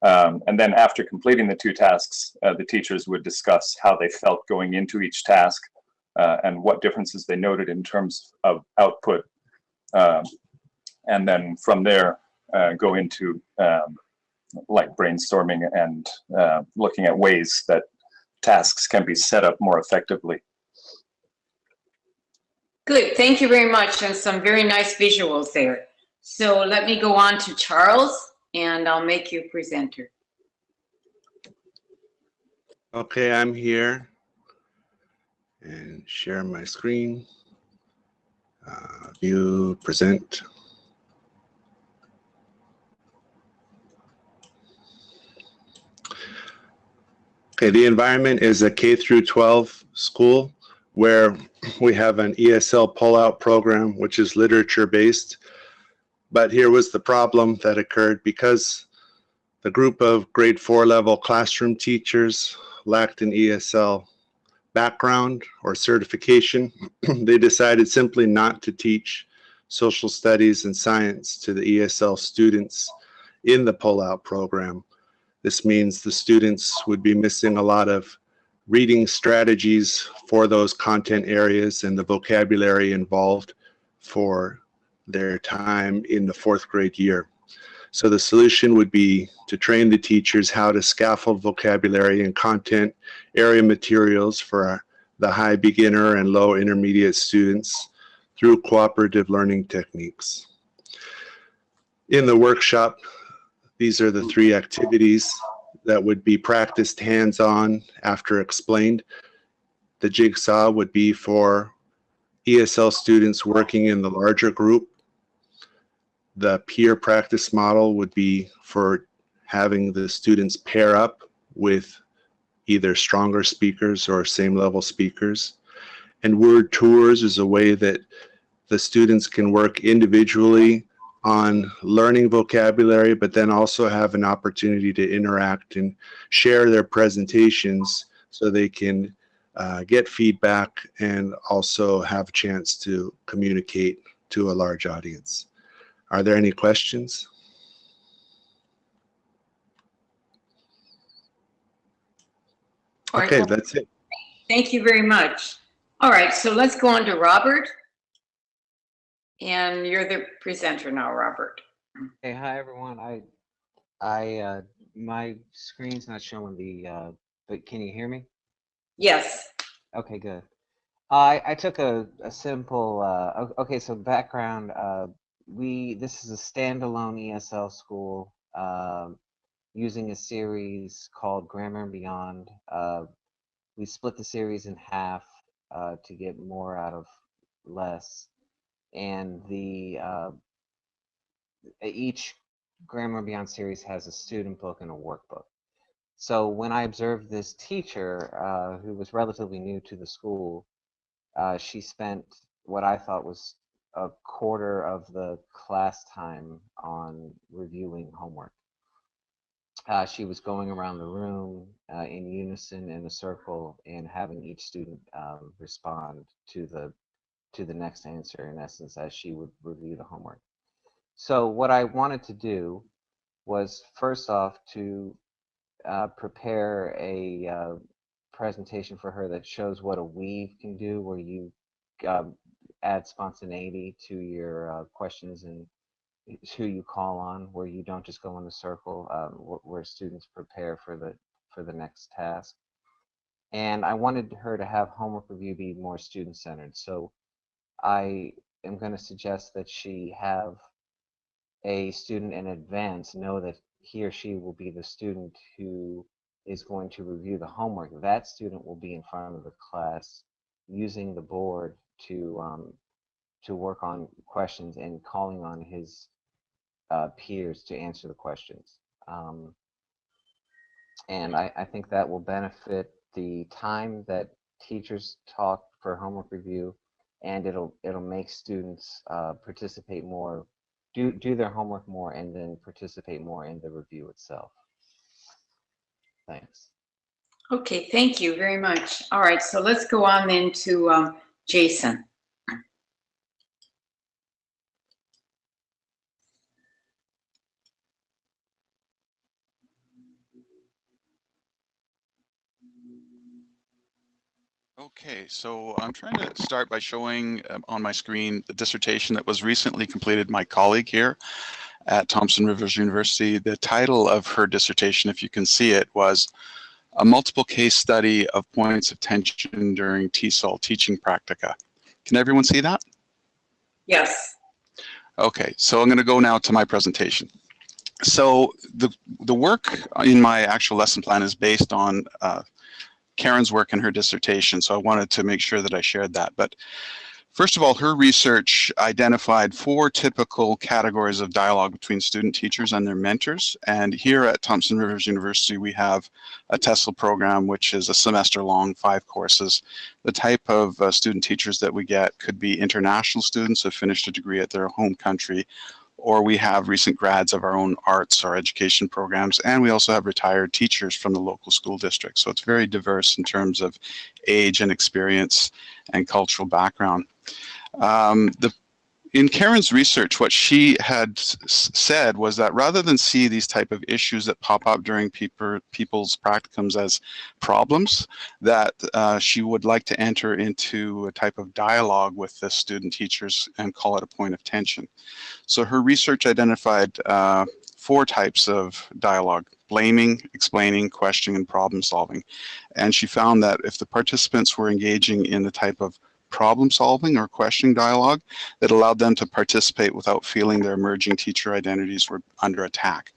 And then after completing the 2 tasks, the teachers would discuss how they felt going into each task and what differences they noted in terms of output. And then from there, go into like brainstorming and looking at ways that tasks can be set up more effectively. Good, thank you very much, and some very nice visuals there. So let me go on to Charles, and I'll make you presenter. Okay, I'm here and share my screen. View, present. Okay, the environment is a K through 12 school where we have an ESL pullout program, which is literature based. But here was the problem that occurred because the group of grade 4 level classroom teachers lacked an ESL background or certification. They decided simply not to teach social studies and science to the ESL students in the pullout program. This means the students would be missing a lot of reading strategies for those content areas and the vocabulary involved for their time in the 4th grade year. So the solution would be to train the teachers how to scaffold vocabulary and content area materials for the high beginner and low intermediate students through cooperative learning techniques. In the workshop, these are the 3 activities that would be practiced hands-on after explained. The jigsaw would be for ESL students working in the larger group. The peer practice model would be for having the students pair up with either stronger speakers or same level speakers. And word tours is a way that the students can work individually on learning vocabulary, but then also have an opportunity to interact and share their presentations so they can get feedback and also have a chance to communicate to a large audience. Are there any questions? Okay, that's it. Thank you very much. All right, so let's go on to Robert. And you're the presenter now, Robert. Hey, hi everyone. My screen's not showing the, but can you hear me? Yes. Okay, good. I took a simple, okay, so background, this is a standalone ESL school using a series called Grammar and Beyond. We split the series in half to get more out of less. And each Grammar and Beyond series has a student book and a workbook. So when I observed this teacher who was relatively new to the school, she spent what I thought was a quarter of the class time on reviewing homework. She was going around the room in unison in a circle and having each student respond to the next answer, in essence, as she would review the homework. So what I wanted to do was, first off, to prepare a presentation for her that shows what a weave can do, where you add spontaneity to your questions and who you call on, where you don't just go in a circle, where students prepare for the next task. And I wanted her to have homework review be more student-centered. So I am going to suggest that she have a student in advance know that he or she will be the student who is going to review the homework. That student will be in front of the class using the board to work on questions and calling on his peers to answer the questions. And I think that will benefit the time that teachers talk for homework review, and it'll make students participate more, do their homework more, and then participate more in the review itself. Thanks. Okay, thank you very much. All right, so let's go on then to Jason. Okay, so I'm trying to start by showing on my screen the dissertation that was recently completed. My colleague here at Thompson Rivers University, the title of her dissertation, if you can see it, was a multiple case study of points of tension during TESOL teaching practica. Can everyone see that? Yes. Okay, so I'm going to go now to my presentation. So the work in my actual lesson plan is based on Karen's work in her dissertation, so I wanted to make sure that I shared that. But first of all, her research identified 4 typical categories of dialogue between student teachers and their mentors. And here at Thompson Rivers University, we have a TESOL program, which is a semester-long, 5 courses. The type of student teachers that we get could be international students who have finished a degree at their home country, or we have recent grads of our own arts or education programs, and we also have retired teachers from the local school district. So it's very diverse in terms of age and experience and cultural background. In Karen's research, what she had said was that rather than see these type of issues that pop up during people's practicums as problems, that she would like to enter into a type of dialogue with the student teachers and call it a point of tension. So her research identified 4 types of dialogue: blaming, explaining, questioning, and problem solving. And she found that if the participants were engaging in the type of problem solving or questioning dialogue, that allowed them to participate without feeling their emerging teacher identities were under attack.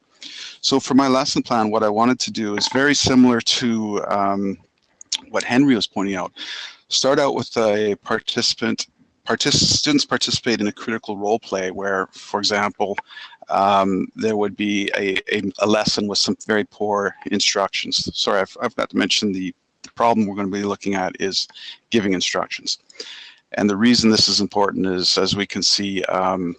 So for my lesson plan, what I wanted to do is very similar to what Henry was pointing out. Start out with a students participate in a critical role play where, for example, there would be a lesson with some very poor instructions. Sorry, I forgot to mention the problem we're going to be looking at is giving instructions. And the reason this is important is, as we can see, or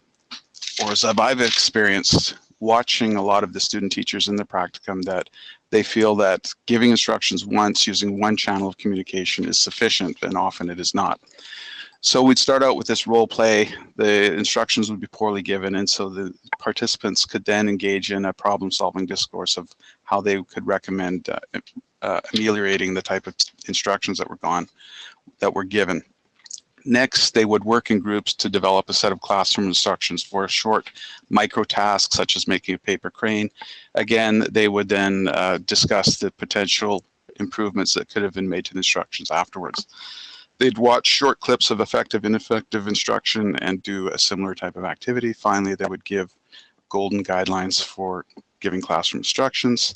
as I've experienced watching a lot of the student teachers in the practicum, that they feel that giving instructions once using one channel of communication is sufficient, and often it is not. So we'd start out with this role play. The instructions would be poorly given, and so the participants could then engage in a problem-solving discourse of how they could recommend ameliorating the type of instructions that were given. Next, they would work in groups to develop a set of classroom instructions for a short micro task, such as making a paper crane. Again, they would then discuss the potential improvements that could have been made to the instructions afterwards. They'd watch short clips of effective and ineffective instruction and do a similar type of activity. Finally, they would give golden guidelines for giving classroom instructions.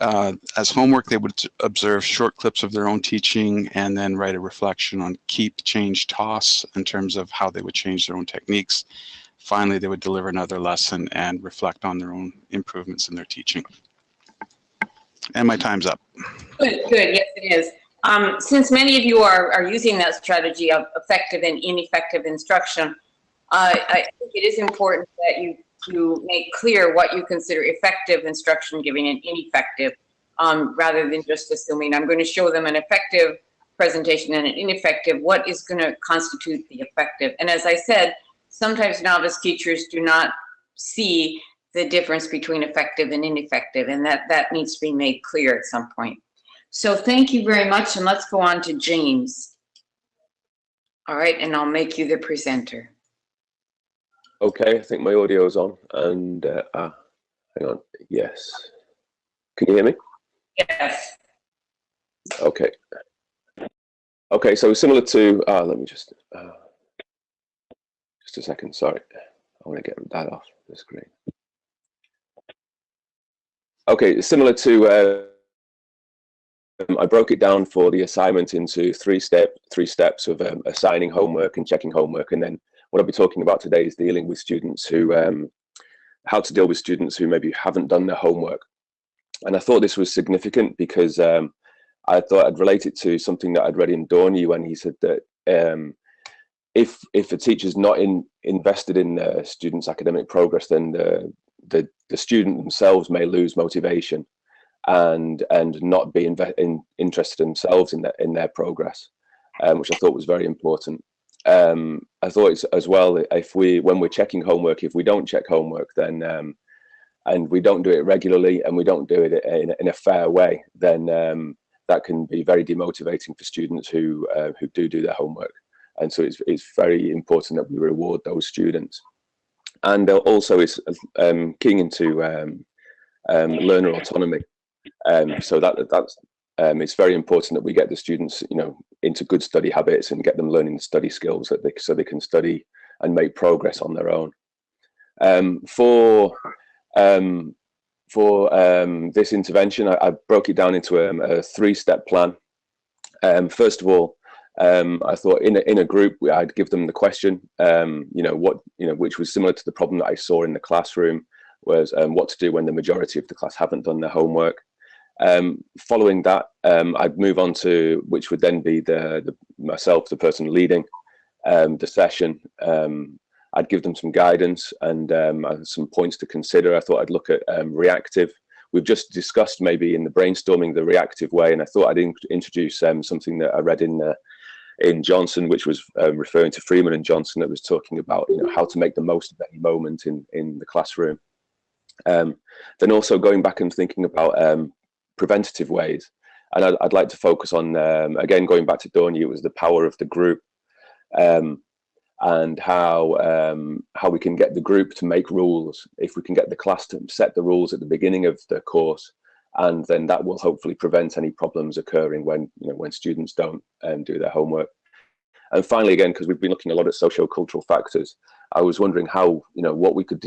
As homework, they would observe short clips of their own teaching and then write a reflection on keep, change, toss in terms of how they would change their own techniques. Finally, they would deliver another lesson and reflect on their own improvements in their teaching. And my time's up. Good, yes it is. Since many of you are using that strategy of effective and ineffective instruction, I think it is important that you make clear what you consider effective instruction giving and ineffective, rather than just assuming I'm going to show them an effective presentation and an ineffective. What is going to constitute the effective? And as I said, sometimes novice teachers do not see the difference between effective and ineffective, and that needs to be made clear at some point. So thank you very much, and let's go on to James. All right, and I'll make you the presenter. Okay, I think my audio is on, and hang on, yes. Can you hear me? Yes. Okay. Okay, so similar to, let me just a second, sorry. I want to get that off the screen. Okay, similar to, I broke it down for the assignment into three steps of assigning homework and checking homework, and then what I'll be talking about today is dealing with students who, how to deal with students who maybe haven't done their homework. And I thought this was significant because I thought I'd relate it to something that I'd read in Dorney when he said that if a teacher's not invested in the student's academic progress, then the student themselves may lose motivation and not be interested themselves in their progress, which I thought was very important. I thought it's, as well, when we're checking homework, if we don't check homework, then and we don't do it regularly and we don't do it in a fair way, then that can be very demotivating for students who do their homework. And so it's very important that we reward those students. And also it's keying into learner autonomy. So that's it's very important that we get the students, into good study habits and get them learning the study skills so they can study and make progress on their own. For this intervention, I broke it down into a 3-step plan. First of all, I thought in a group I'd give them the question, which was similar to the problem that I saw in the classroom, was what to do when the majority of the class haven't done their homework. Following that, I'd move on to, which would then be myself, the person leading the session. I'd give them some guidance and some points to consider. I thought I'd look at reactive. We've just discussed maybe in the brainstorming the reactive way, and I thought I'd introduce something that I read in Johnson, which was referring to Freeman and Johnson, that was talking about how to make the most of any moment in the classroom. Then also going back and thinking about preventative ways, and I'd like to focus on again, going back to Dorney, it was the power of the group, and how we can get the group to make rules. If we can get the class to set the rules at the beginning of the course, and then that will hopefully prevent any problems occurring when students don't do their homework. And finally, again, because we've been looking a lot at socio-cultural factors, I was wondering how what we could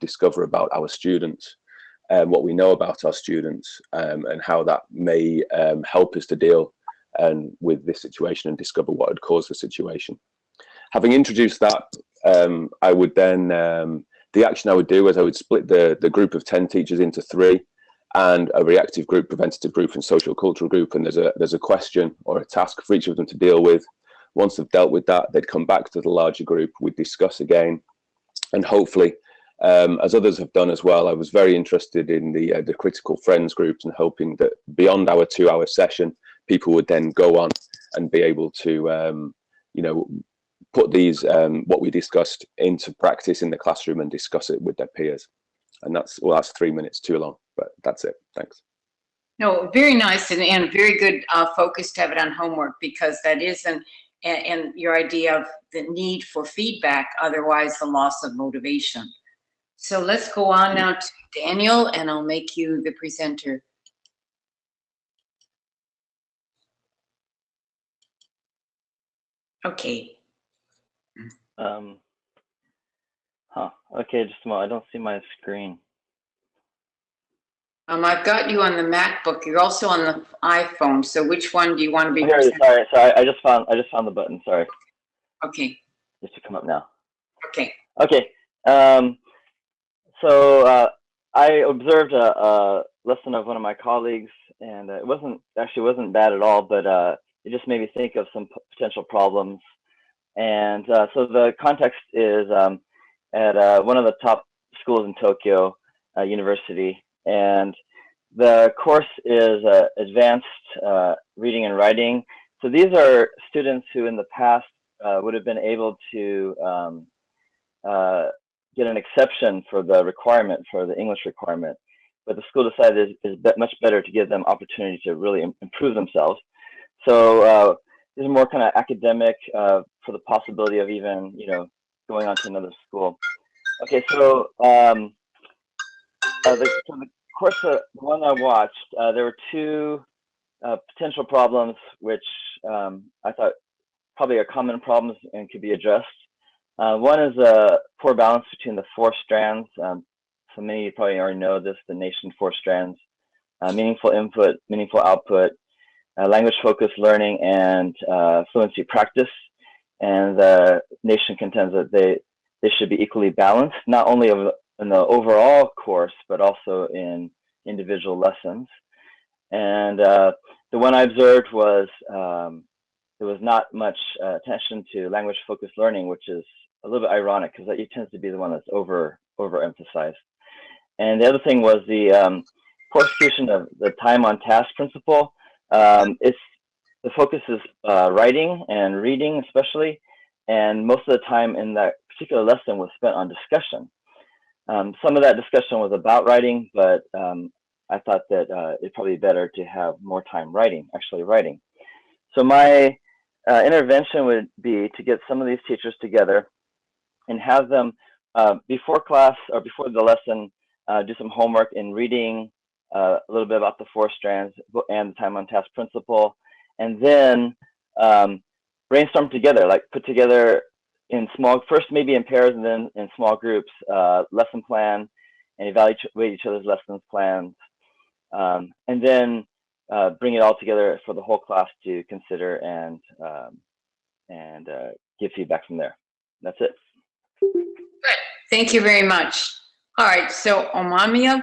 discover about our students, what we know about our students, and how that may help us to deal with this situation and discover what had caused the situation. Having introduced that, I would then the action I would do is I would split the group of 10 teachers into 3, and a reactive group, preventative group, and social cultural group, and there's a question or a task for each of them to deal with. Once they've dealt with that, they'd come back to the larger group, we'd discuss again, and hopefully, as others have done as well, I was very interested in the critical friends groups, and hoping that beyond our 2-hour session, people would then go on and be able to put these what we discussed into practice in the classroom and discuss it with their peers. And that's 3 minutes too long, but that's it. Thanks. No, very nice and very good focus to have it on homework, because that is and your idea of the need for feedback, otherwise the loss of motivation. So let's go on now to Daniel, and I'll make you the presenter. Okay. Okay, just a moment. I don't see my screen. I've got you on the MacBook. You're also on the iPhone. So which one do you want to be? Here, sorry. I just found the button. Sorry. Okay. Just to come up now. Okay. Okay. So I observed a lesson of one of my colleagues, and it wasn't bad at all, but it just made me think of some potential problems. And so the context is at one of the top schools in Tokyo University, and the course is advanced reading and writing. So these are students who in the past would have been able to get an exception for the requirement, for the English requirement, but the school decided it's much better to give them opportunity to really improve themselves. So these are more kind of academic for the possibility of even going on to another school. Okay, so the course, the one I watched, there were 2 potential problems which I thought probably are common problems and could be addressed. One is a poor balance between the 4 strands. So many of you probably already know this, the nation 4 strands: meaningful input, meaningful output, language focused learning, and fluency practice. and the nation contends that they should be equally balanced, not only in the overall course, but also in individual lessons. And the one I observed was there was not much attention to language-focused learning, which is a little bit ironic because that tends to be the one that's overemphasized. And the other thing was the poor execution of the time on task principle. The focus is writing and reading especially, and most of the time in that particular lesson was spent on discussion. Some of that discussion was about writing, but I thought that it'd probably be better to have more time actually writing. So my intervention would be to get some of these teachers together and have them before class or before the lesson do some homework in reading a little bit about the 4 strands and the time on task principle, and then brainstorm together, like put together in first maybe in pairs and then in small groups, lesson plan, and evaluate each other's lessons plans, and then bring it all together for the whole class to consider and give feedback from there. That's it. Good. Thank you very much. All right, so Omamia,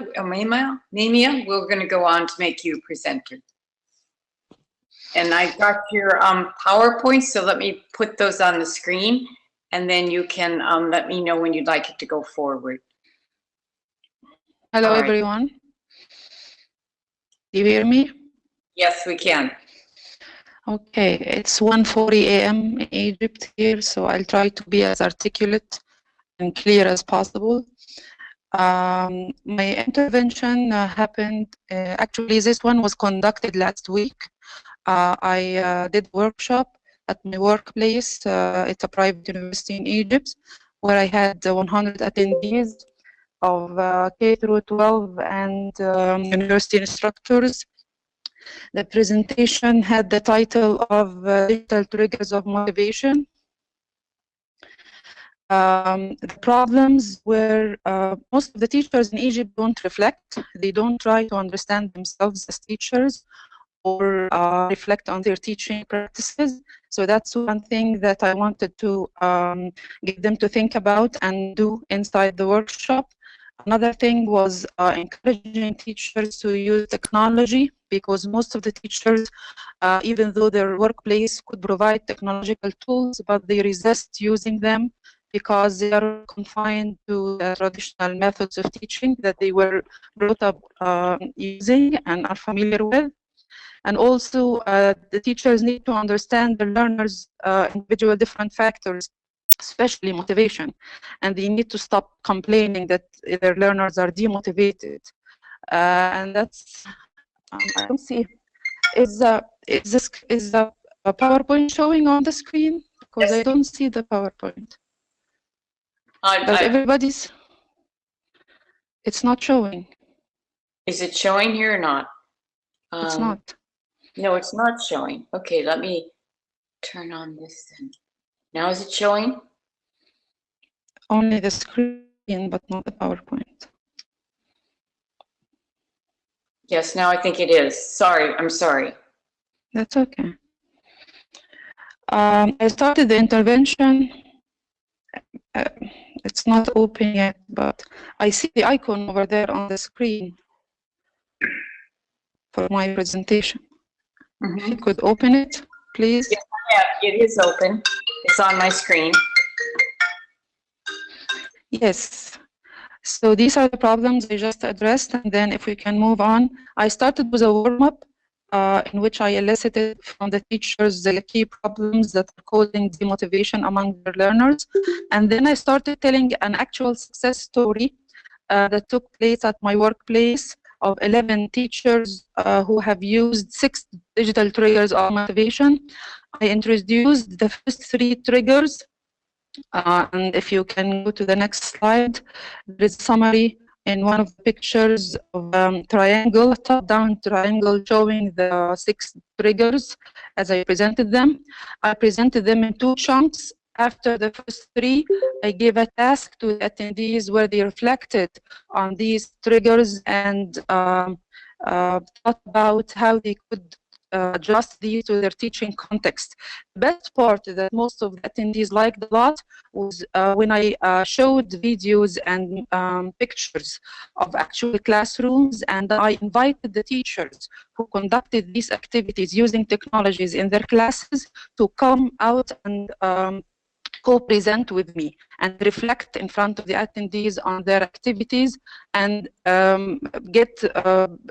we're going to go on to make you a presenter. And I got your PowerPoint, so let me put those on the screen, and then you can let me know when you'd like it to go forward. Hello, everyone. Do you hear me? Yes, we can. Okay, it's 1:40 a.m. in Egypt here, so I'll try to be as articulate and clear as possible. My intervention happened, actually this one was conducted last week. I did a workshop at my workplace. It's a private university in Egypt, where I had 100 attendees of K through 12 and university instructors. The presentation had the title of Digital Triggers of Motivation. The problems were most of the teachers in Egypt don't reflect. They don't try to understand themselves as teachers or reflect on their teaching practices. So that's one thing that I wanted to get them to think about and do inside the workshop. Another thing was encouraging teachers to use technology, because most of the teachers, even though their workplace could provide technological tools, but they resist using them because they are confined to the traditional methods of teaching that they were brought up using and are familiar with. And also, the teachers need to understand the learners' individual different factors, especially motivation, and they need to stop complaining that their learners are demotivated. And that's, I don't see, is a PowerPoint showing on the screen? Because I don't see the PowerPoint. Does everybody's, it's not showing. Is it showing here or not? It's not. No, it's not showing. Okay, let me turn on this then. Now is it showing? Only the screen, but not the PowerPoint. Yes, now I think it is. Sorry, I'm sorry. That's okay. I started the intervention. It's not open yet, but I see the icon over there on the screen for my presentation. If you could open it, please. Yes, it is open. It's on my screen. Yes. So these are the problems I just addressed, and then if we can move on. I started with a warm-up in which I elicited from the teachers the key problems that are causing demotivation among their learners. And then I started telling an actual success story that took place at my workplace of 11 teachers who have used 6 digital triggers of motivation. I introduced the first 3 triggers. And if you can go to the next slide, there is a summary in one of the pictures of triangle, a top-down triangle showing the 6 triggers as I presented them. I presented them in 2 chunks. After the first 3, I gave a task to the attendees where they reflected on these triggers and thought about how they could adjust these to their teaching context. The best part that most of the attendees liked a lot was when I showed videos and pictures of actual classrooms, and I invited the teachers who conducted these activities using technologies in their classes to come out and co-present with me and reflect in front of the attendees on their activities and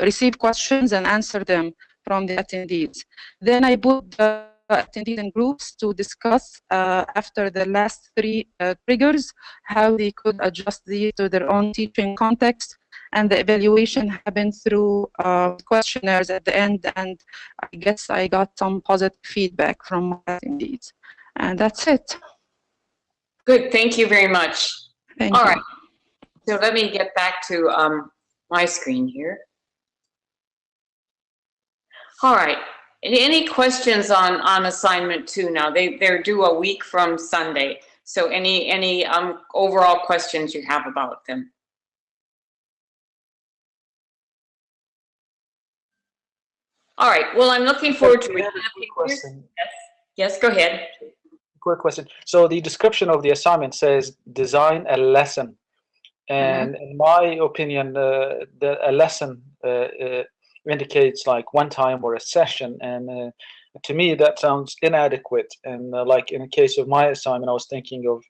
receive questions and answer them from the attendees. Then I put the attendees in groups to discuss after the last three triggers how they could adjust these to their own teaching context, and the evaluation happened through questionnaires at the end, and I guess I got some positive feedback from my attendees. And that's it. Good, thank you very much. Thank All you. right, so let me get back to my screen here. All right, any questions on assignment 2 now? They're due a week from Sunday. So any overall questions you have about them? All right, well, I'm looking forward to it. Yes, go ahead. Quick question. So the description of the assignment says design a lesson. And in my opinion, a lesson indicates like one time or a session. And to me, that sounds inadequate. And like in the case of my assignment, I was thinking of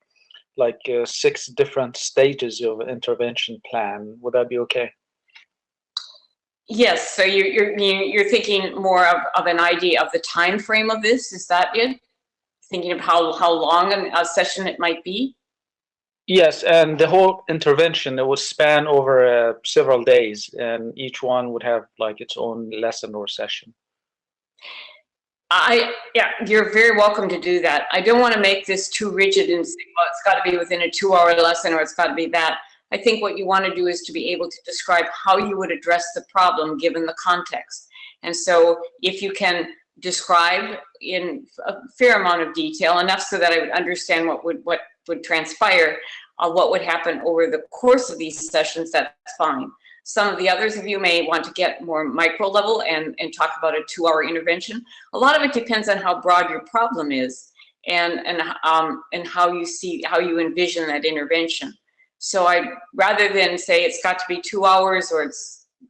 like 6 different stages of an intervention plan. Would that be okay? Yes, so you're thinking more of an idea of the time frame of this, is that it? Thinking of how long a session it might be? Yes, and the whole intervention, it would span over several days, and each one would have like its own lesson or session. Yeah, you're very welcome to do that. I don't want to make this too rigid and say, well, it's got to be within a 2-hour lesson or it's got to be that. I think what you want to do is to be able to describe how you would address the problem given the context. And so if you can describe in a fair amount of detail, enough so that I would understand what would transpire, what would happen over the course of these sessions, that's fine. Some of the others of you may want to get more micro level and talk about a 2-hour intervention. A lot of it depends on how broad your problem is and how you envision that intervention. So rather than say it's got to be 2 hours or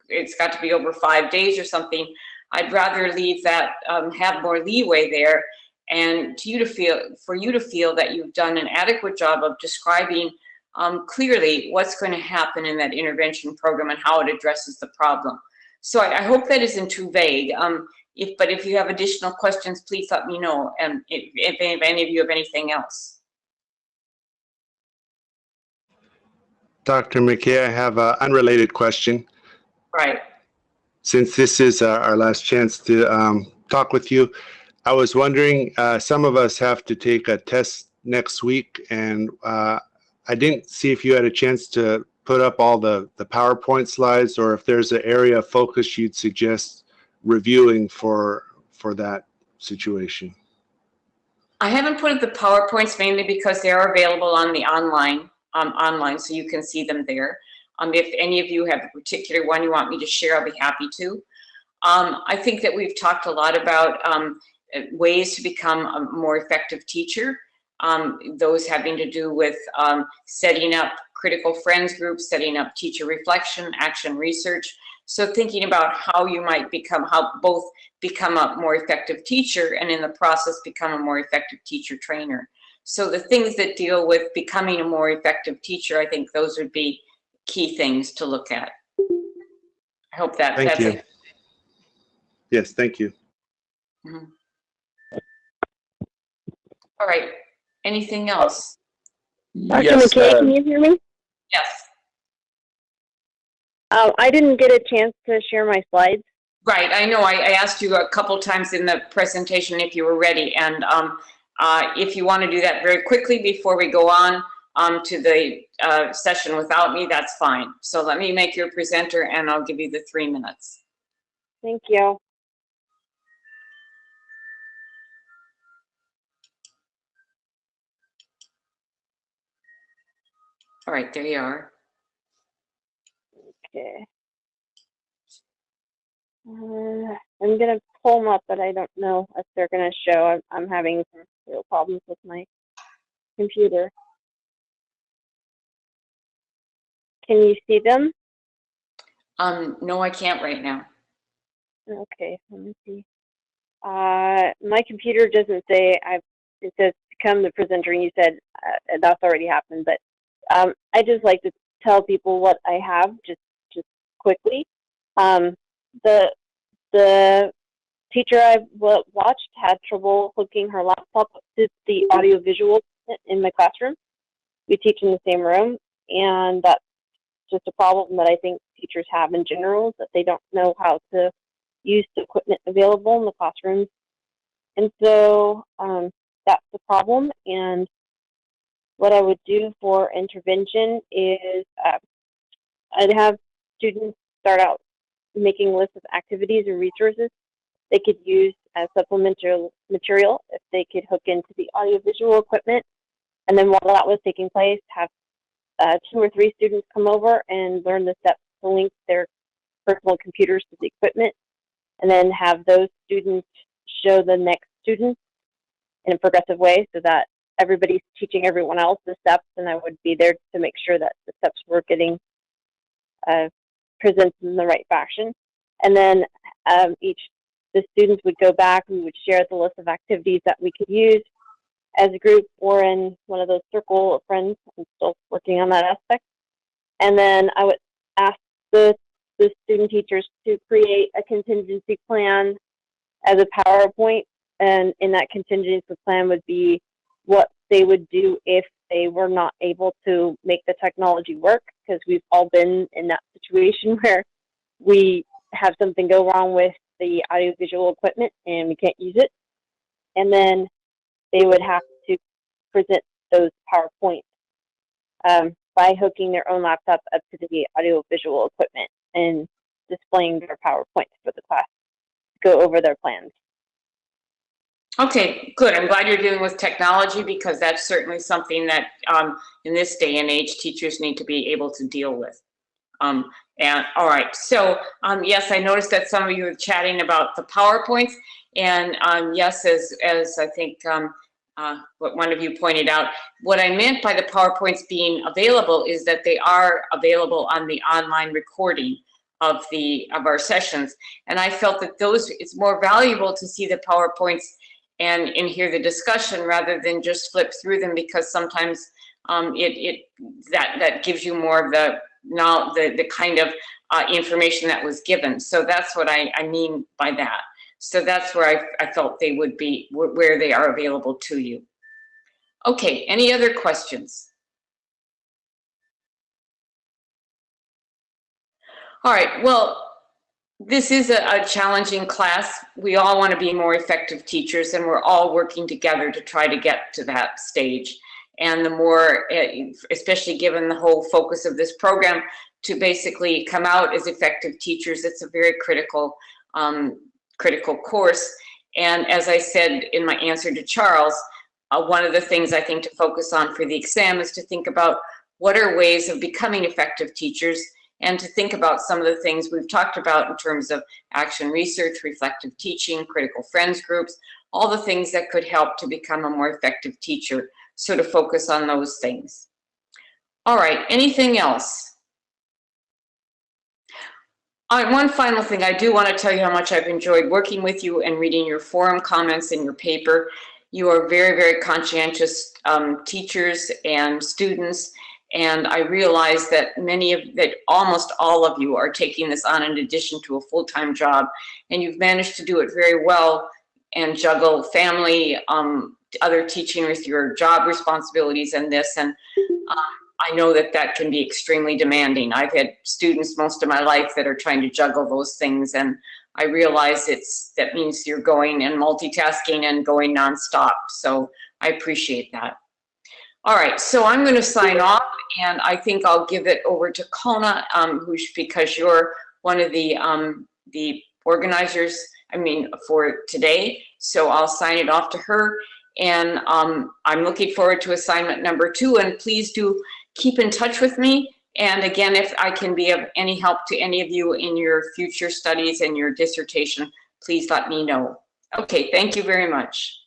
it's got to be over 5 days or something, I'd rather leave that, have more leeway there, and for you to feel that you've done an adequate job of describing clearly what's going to happen in that intervention program and how it addresses the problem. So I hope that isn't too vague. But if you have additional questions, please let me know, and if any of you have anything else. Dr. Mckay, I have an unrelated question. Right. Since this is our last chance to talk with you, I was wondering, some of us have to take a test next week, and I didn't see if you had a chance to put up all the PowerPoint slides, or if there's an area of focus you'd suggest reviewing for that situation. I haven't put up the PowerPoints mainly because they are available on the online, so you can see them there. If any of you have a particular one you want me to share, I'll be happy to. I think that we've talked a lot about ways to become a more effective teacher. Those having to do with setting up critical friends groups, setting up teacher reflection, action research. So thinking about how you might both become a more effective teacher and in the process become a more effective teacher trainer. So the things that deal with becoming a more effective teacher, I think those would be key things to look at. I hope that's it. Yes, thank you. Mm-hmm. All right, anything else? Dr. Mckay, can you hear me? Yes. I didn't get a chance to share my slides. Right, I know. I asked you a couple times in the presentation if you were ready, and if you want to do that very quickly before we go on to the session without me, that's fine. So let me make your presenter, and I'll give you the 3 minutes. Thank you. All right, there you are. Okay. I'm going to pull them up, but I don't know if they're going to show. I'm having some real problems with my computer. Can you see them? No, I can't right now. Okay, let me see. My computer doesn't say. It says become the presenter, and you said that's already happened. But I just like to tell people what I have just quickly. The teacher I watched had trouble hooking her laptop to the audiovisual in my classroom. We teach in the same room, and that's just a problem that I think teachers have in general, is that they don't know how to use the equipment available in the classrooms. And so that's the problem. And what I would do for intervention is I'd have students start out making lists of activities or resources they could use as supplemental material if they could hook into the audiovisual equipment. And then while that was taking place, have 2 or 3 students come over and learn the steps to link their personal computers to the equipment, and then have those students show the next students in a progressive way so that everybody's teaching everyone else the steps, and I would be there to make sure that the steps were getting presented in the right fashion. And then the students would go back, we would share the list of activities that we could use as a group or in one of those circle of friends. I'm still working on that aspect. And then I would ask the student teachers to create a contingency plan as a PowerPoint, and in that contingency plan would be what they would do if they were not able to make the technology work, because we've all been in that situation where we have something go wrong with the audiovisual equipment and we can't use it. And then they would have to present those PowerPoints by hooking their own laptop up to the audiovisual equipment and displaying their PowerPoints for the class to go over their plans. Okay, good. I'm glad you're dealing with technology, because that's certainly something that in this day and age teachers need to be able to deal with. And all right, so yes, I noticed that some of you were chatting about the PowerPoints, and yes, as I think what one of you pointed out, what I meant by the PowerPoints being available is that they are available on the online recording of our sessions, and I felt that it's more valuable to see the PowerPoints and hear the discussion rather than just flip through them, because sometimes that gives you more of the kind of information that was given. So that's what I mean by that. So that's where I felt they would be, where they are available to you. Okay, any other questions? All right, well, this is a challenging class. We all want to be more effective teachers, and we're all working together to try to get to that stage. And the more, especially given the whole focus of this program, to basically come out as effective teachers, it's a very critical course. And as I said in my answer to Charles, one of the things I think to focus on for the exam is to think about what are ways of becoming effective teachers, and to think about some of the things we've talked about in terms of action research, reflective teaching, critical friends groups, all the things that could help to become a more effective teacher. So to focus on those things. All right, anything else? All right, one final thing. I do want to tell you how much I've enjoyed working with you and reading your forum comments in your paper. You are very, very conscientious teachers and students, and I realize that almost all of you are taking this on in addition to a full-time job, and you've managed to do it very well and juggle family, other teaching with your job responsibilities and this, and I know that can be extremely demanding. I've had students most of my life that are trying to juggle those things, and I realize that means you're going and multitasking and going nonstop, so I appreciate that. All right, so I'm going to sign off, and I think I'll give it over to Kona, because you're one of the organizers, for today. So I'll sign it off to her, and I'm looking forward to assignment number 2, and please do keep in touch with me. And again, if I can be of any help to any of you in your future studies and your dissertation, please let me know. Okay, thank you very much.